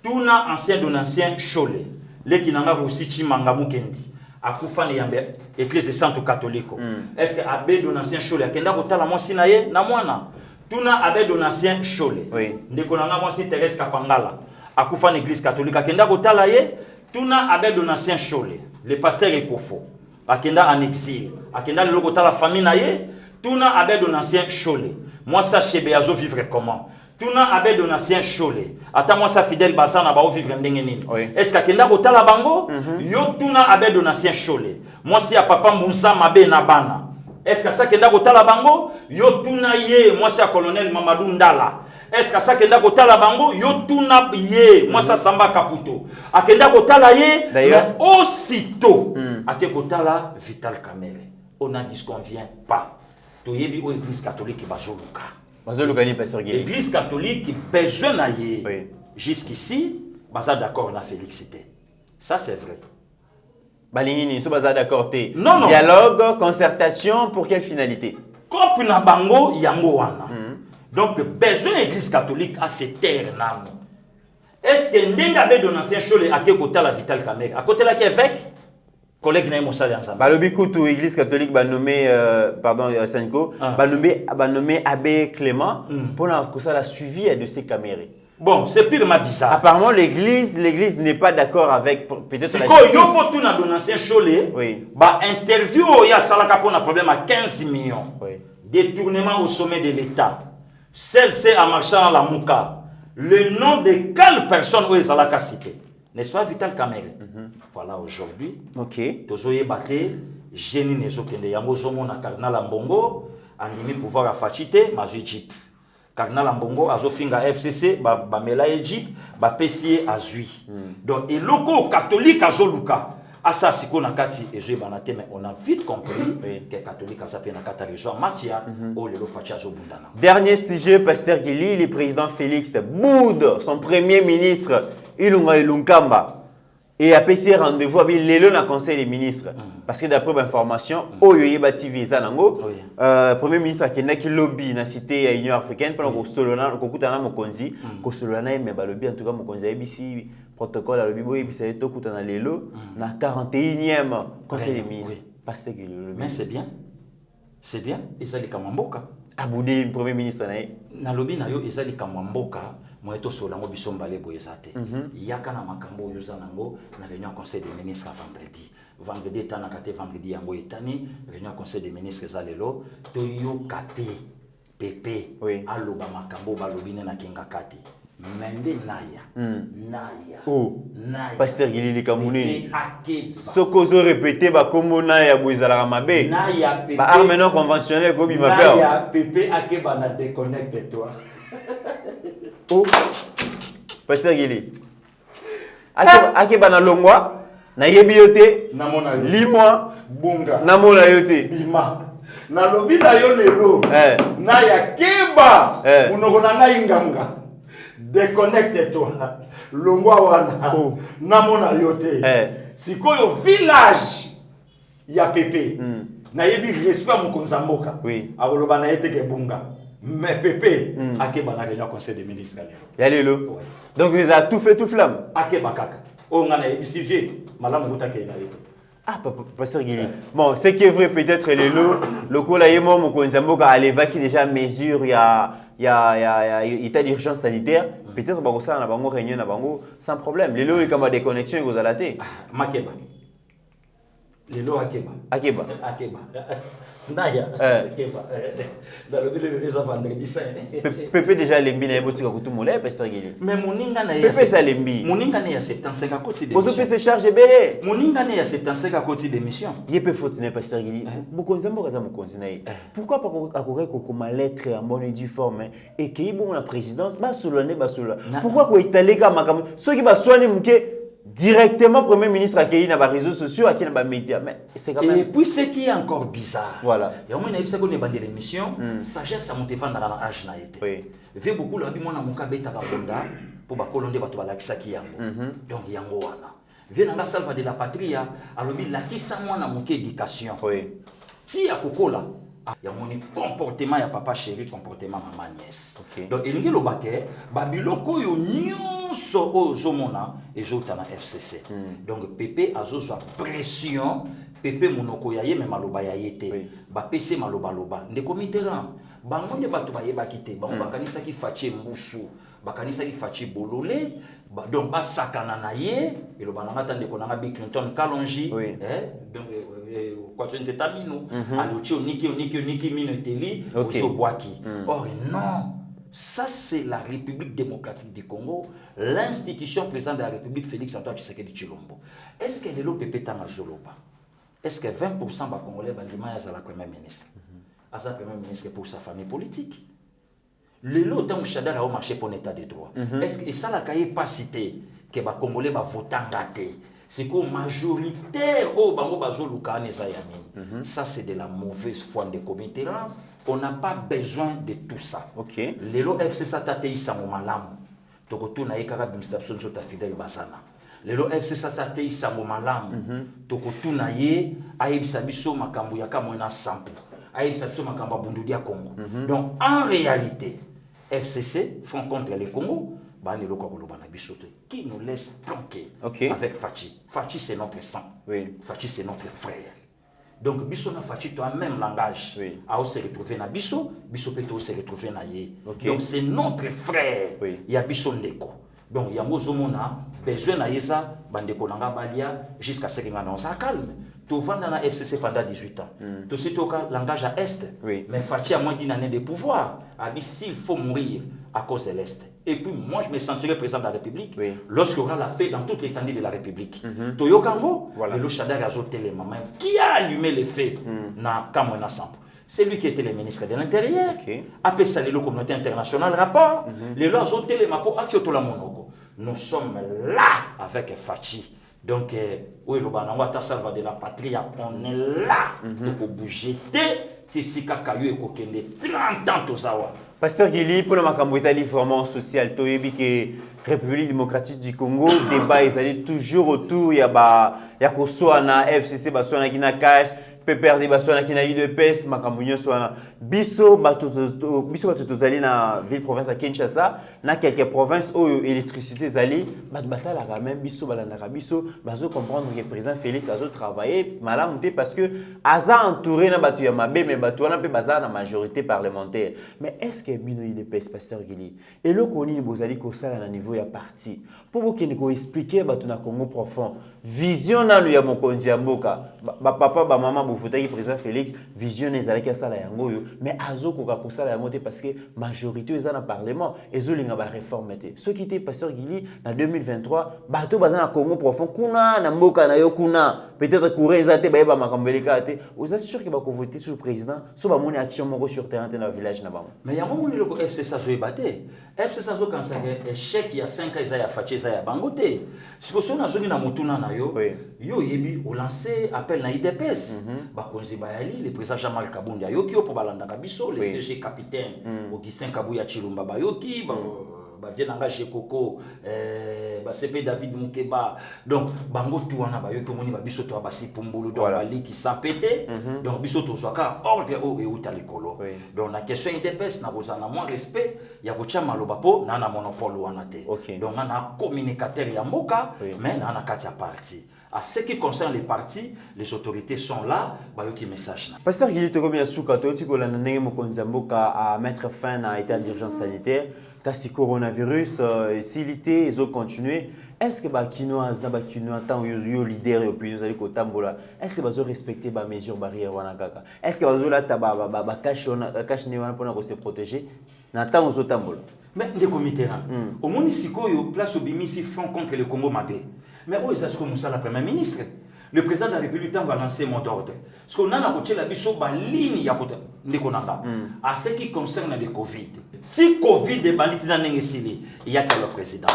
Tout n'a ancien Donatien Cholet. Les qui n'ont pas aussi Chimanga Mukendi. Akufani yambe église sainte catholique. Est-ce que Abbé Donatien Cholet akenda kotala mwasi na ye na mwana? Tuna Abbé Donatien Cholet. Oui. Ndeko nanga mwasi Thérèse Kapangala. Akufani église catholique akenda kotala ye. Tuna Abbé Donatien Cholet. Le pasteur Ekofo. Akenda en exil. Akenda le kotala famille na ye. Tuna Abbé Donatien Cholet. Moi ça chebe azo vivre comment? Tuna Abbé Donatien Cholet. Ata moi ça fidèle basana ba vivre ndenge nini. Est-ce qu'akenda kotala bango? Yo tuna Abbé Donatien Cholet. Moi si a papa Moussa Mabe na bana. Est-ce que ça kenda kotala bango? Yo tuna ye. Moi si a colonel Mamadou Ndala. Est-ce que ça kenda kotala bango? Yo tuna ye. Moi ça Samba Kaputo. Akenda kotala ye. D'ailleurs aussitôt ake kotala Vital Kamerhe. On n'en disconvient pas. Toyebi o église catholique bazoluka. L'église catholique besoin d'aller. Jusqu'ici, baza d'accord na Félixité. Ça c'est vrai. Balinini, so baza d'accord té. Non. Dialogue, concertation pour quelle finalité? Comme na bango yango wana. Donc besoin l'église catholique à se taire namo. Est-ce que ndenga Abbé Donatien Cholet a côté la Vital Kamerhe? À côté la évêque collègue na Moussa ensemble. Balobi Koutou église catholique ba nommé Senko, ba nommé Abbé Clément pour la suivi de ces Kamerhe. Bon, c'est purement bizarre. Apparemment l'église n'est pas d'accord avec peut-être la justice. Si faut tout na Donatien Cholet, ba interview ya salaka pour un problème à 15 millions. Détournement au sommet de l'État. Celle-ci a marché à la Mouka. Le nom de quelle personne où ils allaient citer? N'est-ce pas Vital Kamerhe? Voilà aujourd'hui. OK. Tozoye baté, génie nezo kende yango zomo na Cardinal Mbongo, andimi pouvoir à fachité, mazu Egypte. Cardinal Mbongo azofinga FCC, ba mela Egypte, ba PCA azui. Donc et loko catholique azoluka. Asa siko na kati ezoye banate, mais on a vite compris que catholique asape na kata rezo mafia o lelo fachi azobundana. Dernier sujet, Pasteur Guili, le président Félix boude son premier ministre Ilunga Ilunkamba. Et après ces rendez-vous, il y a le conseil des ministres. Parce que d'après l'information, Oyoyeba TV, Premier ministre qui lobby dans la cité à l'Union africaine, pendant que Solana, Mokonzi, que Solana est lobby, en tout cas, Mokonzi a ici protocole à lobby, et puis c'est tout dans l'élo, dans le 41e conseil des ministres. Mais c'est bien. C'est bien. Et ça, les Kamamboka. Aboudé, Premier ministre. Na lobby, et ça, les Kamamboka. Moi, je suis là, je suis là, il y a un makambo na réunion conseil des ministres vendredi. Vendredi, vendredi, réunion conseil des ministres Zalelo, Toyo Kapé, Pepe, Aloba Makambo, Balobine na Kingakati. Mende Naya. Naya. Oh. Naya. Pasteur Gili Kamouni. Sokozo répété, comme Naya Bouizala Mabe. Naya Pepe. Arménon conventionnel, comme il m'appelle. Naya Pepe, Akeba na déconnecte-toi. Oh, Pasteur Gili. Akeba na longwa, na yebiote, limwa, bunga, na mona yote. Bima. Na lobi na yo lelo. Na ya keba. Munoko na ngai nganga. Déconnecte-toi. Longwa wana. Na mona yote. Sikoyo village ya Pepe. Na yebi respect mu konzamboka. Oui. Akoloba na yete ke bunga. Mais Pepe, Akeba na réunion conseil des ministres. Yalelo. Donc vous avez tout fait tout flamme. Akeba kaka. On a ébissivé. Madame Moutake na yeto. Ah, Pasteur Gili. Bon, ce qui est vrai peut-être les lots, le coup là, il y a mon Konzamboka à l'évacuer déjà mesure, il y a état d'urgence sanitaire. Peut-être que ça, on a bango réunion, on a bango sans problème. Les lots, il y a des connexions, vous allez. Makeba. Les lots Akeba. Akeba. Akeba. Naya. Akeba. Dans le milieu de vendredi saint. Pepe déjà lembi na boutique à tout monde, Pasteur Gili. Mais moninga na Pepe ça lembi. Moninga na 75 à côté de. Vous pouvez se charger belé. Moninga na 75 à côté d'émission. Il peut faut tenir Pasteur Gili. Beaucoup Konzamboka za Mokonzi. Pourquoi pas akoka kokoma lettre en bonne et due forme et que bon la présidence ba solone ba sola. Pourquoi ko italega makam ceux qui ba soigner muke directement Premier ministre accueilli dans les réseaux sociaux, à qui dans les médias. Mais c'est quand même... Et puis ce qui est encore bizarre, voilà. Il y a un moment où on a des l'émission, sagesse à monter dans l'âge na été. Oui. Il y a beaucoup de gens qui ont été pour que les gens qui donc il y a un wana. Il y a un salva de la patrie, alors il y a une éducation. Oui. Si il y a Kokola, il y a un comportement, il y a papa chéri, comportement maman nièce. Donc il y a le baquet, Babylon ko yo nyonso o zomona et jotana FCC. Donc Pepe a zo pression, Pepe monoko ya ye me maloba ya yete. Ba PC maloba loba. Ndeko Mitterrand, bango ne bato ba yeba kite, bango bakanisa ki fachi mbusu, bakanisa ki fachi bololé, donc ba sakana na ye, et le bananga ndeko na Bill Clinton Kalonji, donc quoi je ne sais pas mino, alotio niki mino teli, oso boaki. Or non. Ça, c'est la République démocratique du Congo, l'institution présidente de la République, Félix-Antoine Tshisekedi Tshilombo. Est-ce que le PP est en Joloba? Est-ce que 20% des Congolais sont la Premier ministre? Asa Premier ministre pour sa famille politique. Le lot est un marché pour l'état des droits. Est-ce que ça, la cahier pas cité que les Congolais vont voter en gâté? C'est qu'au majoritaire, ça c'est de la mauvaise foi de comité. On n'a pas besoin de tout ça. Okay. Les lots FC Satate Samo Malamu. Tokoto na ekara bimstapson jota fidèle basana. Les lots FC Satate Samo Malamu. Tokoto na ye aibisa biso makambu ya kamwena sampu. Aibisa biso makambu bundudia Congo. Donc en réalité, FCC front contre les Congo. Qui nous laisse tranquille avec Fachi. Fachi c'est notre sang. Fachi c'est notre frère. Donc biso na Fachi to a même langage. A se retrouver na biso, biso peut se retrouver na ye. Donc c'est notre frère. Il y a biso ndeko. Donc il y a mozomona besoin na yesa bandeko nanga balia jusqu'à ce que on ça calme. Tu vas dans la FCC pendant 18 ans. Tu sais toka langage à est. Mais Fachi a moins d'une année de pouvoir. Abi s'il faut mourir à cause de l'Est. Et puis moi je me sentirai président de la République lorsqu'il y aura la paix dans toute l'étendue de la République. Toyo Kango, le Chadar Azote les mamans, qui a allumé les feux na Kamwena Samp. C'est lui qui était le ministre de l'Intérieur. Après ça, les communautés internationales rapport. Les lois Azote les mapo afiotola monoko. Nous sommes là avec Fachi. Donc, oui, le Banawata Salva de la patrie, on est là pour bouger. C'est si Kakayo et Kokende 30 ans au Zawa. Pasteur Gili, pour le Makambo Italie, vraiment social, tu as vu que République démocratique du Congo, débat ils allaient toujours autour ya koswana FCC baswana kina cash PPRD baswana kina UDPS makambunyo swana biso batozali na ville province à Kinshasa na quelques provinces où électricité zali batala quand même biso balandaka biso bazo comprendre que président Félix azo travailler malamu parce que aza entouré na batu ya mabe mais batu wana pe baza na majorité parlementaire. Mais est-ce que bino UDPS pasteur Gili et le koni bozali ko sala na niveau ya parti pour vous qui ko expliquer batu na Congo profond vision na ya mokonzi ya mboka ba papa ba maman bofutaki président Félix vision ezalaki sala yango yo mais azo ko ka sala yango te parce que majorité eza na parlement ezolinga ba réforme te ce qui était pasteur Gili na 2023 bato baza na Congo profond kuna na mboka na yo kuna peut-être courir ezate ba makambeleka te vous êtes sûr que ba ko voter sur le président so ba moni action moko sur terrain dans le village na bango mais yango moni le FC ça zo ebate FC ça zo quand ça échec ya 5 ans ya fache ça ya bango te si na zo na mutuna na yo yo yebi o lancer appel na IDPS ba konzi ba yali le président Jean-Marc Kabunda yo ki pour balanda biso le CG capitaine Augustin Kabuya Chilumba ba yo ki ba vient engager Coco ba CP David Mukeba donc bango tu wana ba yo ki moni ba biso to ba sipumbulu do ba liki sans péter donc biso to zwaka ordre o e uta likolo donc na question IDPS na kozana moins respect ya kocha maloba po na monopole wana te donc na communicateur ya mboka mais na kati ya parti. À ce qui concerne les partis, les autorités sont là, bayoki message. Pasteur Gili Tokomi Asuka, toti ko landa ndenge mokonzi mboka à mettre fin à l'état d'urgence sanitaire, kasi coronavirus silité ils ont continué. Est-ce que bakinoise na bakinois tant yo leader et puis nous allons kotambola, est-ce que bazo respecter ba mesures barrières wana kaka? Est-ce que bazo la taba ba cache ne wana pona ko se protéger na tant aux tambola? Mais des comités là. Au munisiko yo place au bimisi front contre le Congo Mabé. Mais où est-ce que Moussa, la Premier ministre? Le président de la République va lancer mon ordre. Parce qu'on a côté la biso ba ligne ya côté ndekonanga. À ce qui concerne le Covid. Si Covid est bandit dans n'engesili, il y a que le président.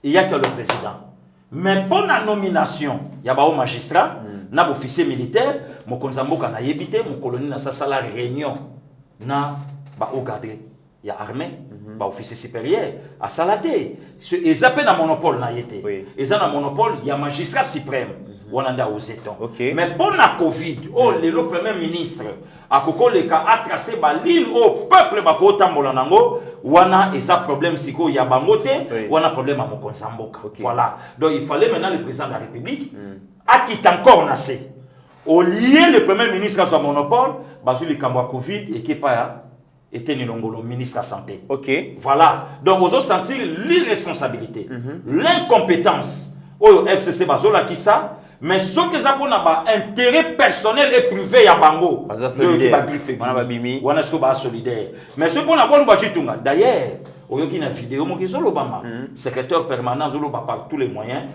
Il y a que le président. Mais pour la nomination, il y a ba magistrat, na officier militaire, mon konzamboka na yebité, mon colonel na sa sala réunion na ba ogadre. Il y a armée, bah officier supérieur, à Salaté. Ils appellent un monopole, ils ont un monopole, il y a magistrat suprême. On en a aux états. Mais pour la Covid, le premier ministre a tracé la ligne au peuple, on a un problème si il y a un problème à Mokonsamboka. Voilà. Donc il fallait maintenant le président de la République, à qui encore nassé. Au lieu le premier ministre à son monopole, il y a un Covid et qui n'est pas. Était le ministre de la Santé. Voilà. Donc, vous avez senti l'irresponsabilité, l'incompétence. Au FCC, qui ça, mais ce que ça a intérêt personnel et privé à Bango. On a solidaire. Mais ce qu'on a d'ailleurs, il y a une vidéo, secrétaire permanent, par tous les moyens,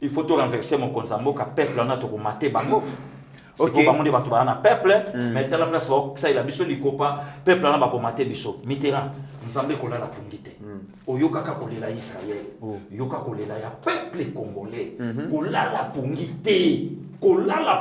il faut renverser mon consambo, car peuple en a tout maté Bango. C'est comme on dit un peuple, mais à la place ça il a biso likopa peuple na ba komater biso Mitterrand nzambe ko la pungité oyoka ka kolela Israël yoka kolela ya peuple congolais ko la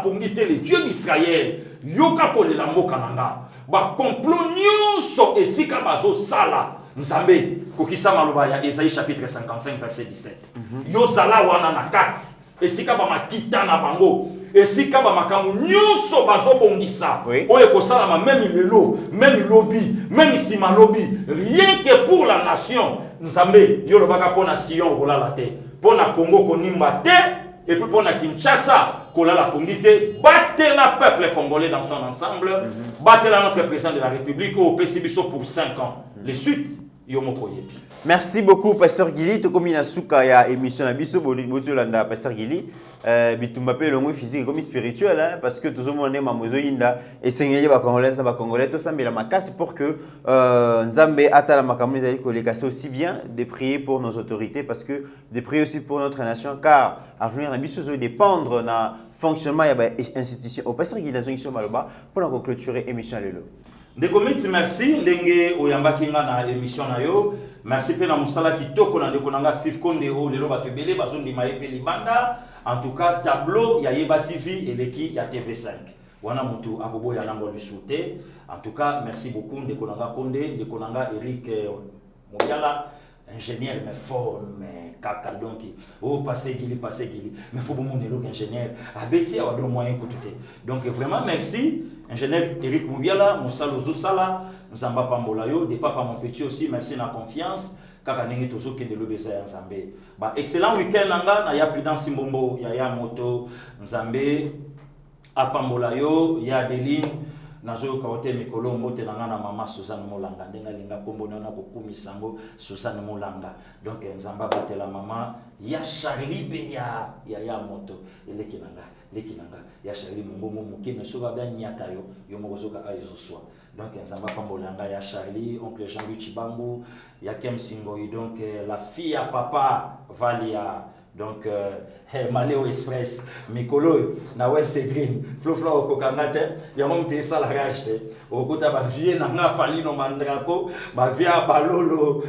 pungité le Dieu d'Israël yoka kolela mboka nanga ba complot nyonso esika bazo sala nzambe ko kisa maloba ya Isaïe chapitre 55 verset 17 yo sala wana na kati esika ba makita na bango esika ba makamu nyonso bazobongisa oye kosalama même lelo même lobby même sima lobby rien que pour la nation nzambe yo lobaka pona Sion kolala te pona Congo konimba te et puis pona Kinshasa kolala pongite batela peuple congolais dans son ensemble batela notre président de la République au PCBiso pour 5 ans les suites. Merci beaucoup, Pasteur Gili. Tu comme souka ya émission abiso bolanda Pasteur Gili. Bitumba pe longo physique comme spirituel parce que tout le monde est mamozo inda et sengeli ba congolais to sambela makasi pour que Nzambe atala makamu zali ko lekase aussi bien de prier pour nos autorités parce que de prier aussi pour notre nation car avenir na biso zo dépendre na fonctionnement ya ba institution. Au Pasteur Gili nazo ngisho maloba pour clôturer émission lelo. Ndekomiti merci ndenge oyambaki nga na émission na yo merci pe na musala kitoko na ndeko nanga Steve Konde o lelo bato belé bazondi mayepe libanda en tout cas tableau ya Yeba TV et l'équipe ya TV5 wana mutu akoboya nango lisute en tout cas merci beaucoup ndeko nanga Konde ndeko nanga Eric Moyala ingénieur mais fort mais kaka donc oh passer gili mais faut bon mon ingénieur abeti a do moyen écouter donc vraiment merci ingénieur Eric Moubiala Moussalo Zosala Nzamba Pambola yo de papa mon petit aussi merci na confiance kaka ningi toujours kende lobesa ya Nzambe ba excellent week-end nanga na ya prudence Mbombo ya moto Nzambe apambola yo ya Adeline nazo kaote mikolo mbote nanga na mama Suzanne Molanga ndenga linga pombo na kokumisango Suzanne Molanga donc Nzamba batela mama ya Charlie be ya moto eleki nanga ya Charlie mbongo moke mesoka bya nyata yo mokozoka aizoswa donc Nzamba pambolanga ya Charlie oncle Jean-Louis Chibangu ya Kem Singoyi donc la fille à papa Valia donc Maléo Express mikolo na West Green floflo okokangate ya monte sala rachete okuta ba vie na nga palino mandrako ba via balolo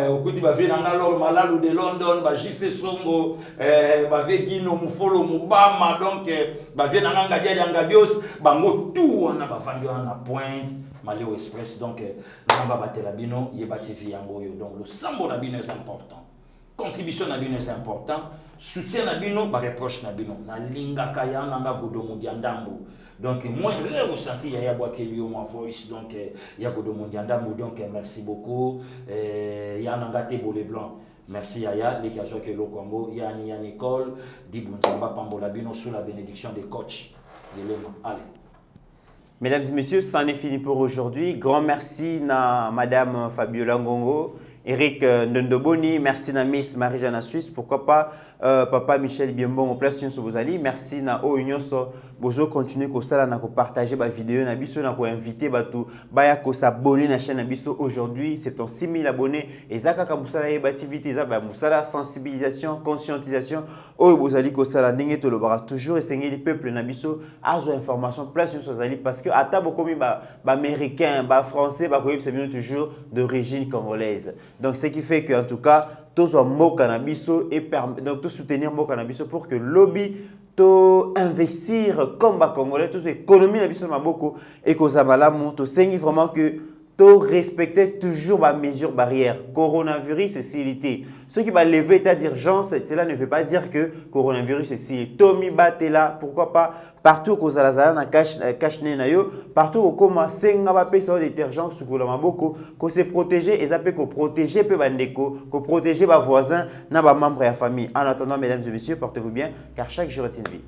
okuti ba vie na nga lor malalu de London ba juste songo ba vie gino mufolo mubama donc ba vie na nga dia ngabios bango tout na ba fandi na Pointe Maléo Express donc namba batela bino yebati vie yango yo donc le sambo na bino est important. Contribution na bino est important, soutien na bino, ba reproche na bino, na linga kaya nanga godomo diandambu. Donc moi j'ai ressenti ya Boakelio ma voice donc ya godomo diandambu donc merci beaucoup ya nanga Tebole Blanc. Merci Yaya, les qui a joué le Congo, Yani ya Nicole, Dibunzamba Pambola bino sous la bénédiction des coachs. Allez. Mesdames et messieurs, c'en est fini pour aujourd'hui. Grand merci à Madame Fabiola Ngongo, Eric Ndondoboni, merci à Miss Marie-Jeanne Suisse, pourquoi pas Papa Michel Biembon au place sur vos alliés, merci à Ounion Bozo continuer comme ça na partager ma vidéo na biso na ko inviter bato baya ko s'abonner na chaîne na biso aujourd'hui c'est ton 6000 abonnés et zaka ka musala e activité za ba musala sensibilisation conscientisation o bozali ko sala ndenge to lobara toujours essayer les peuples na biso azo information place sur zali parce que ata bokomi ba américain ba français ba ko c'est bien toujours d'origine congolaise donc ce qui fait que en tout cas tous en mot cannabiso et donc tout soutenir mot cannabiso pour que lobby to investir comme ba congolais tous économie na biso maboko et ko zamalamu to sengi vraiment que to respecter toujours ba mesures barrières coronavirus c'est silité ceux qui va lever état d'urgence cela ne veut pas dire que coronavirus est silité Tommy batela pourquoi pas partout ko zalazala na cache na yo partout ko koma senga ba pesa détergent sukola maboko ko se protéger et ça peut ko protéger pe bandeko ko protéger ba voisins na ba membres ya famille en attendant mesdames et messieurs portez-vous bien car chaque jour est une vie.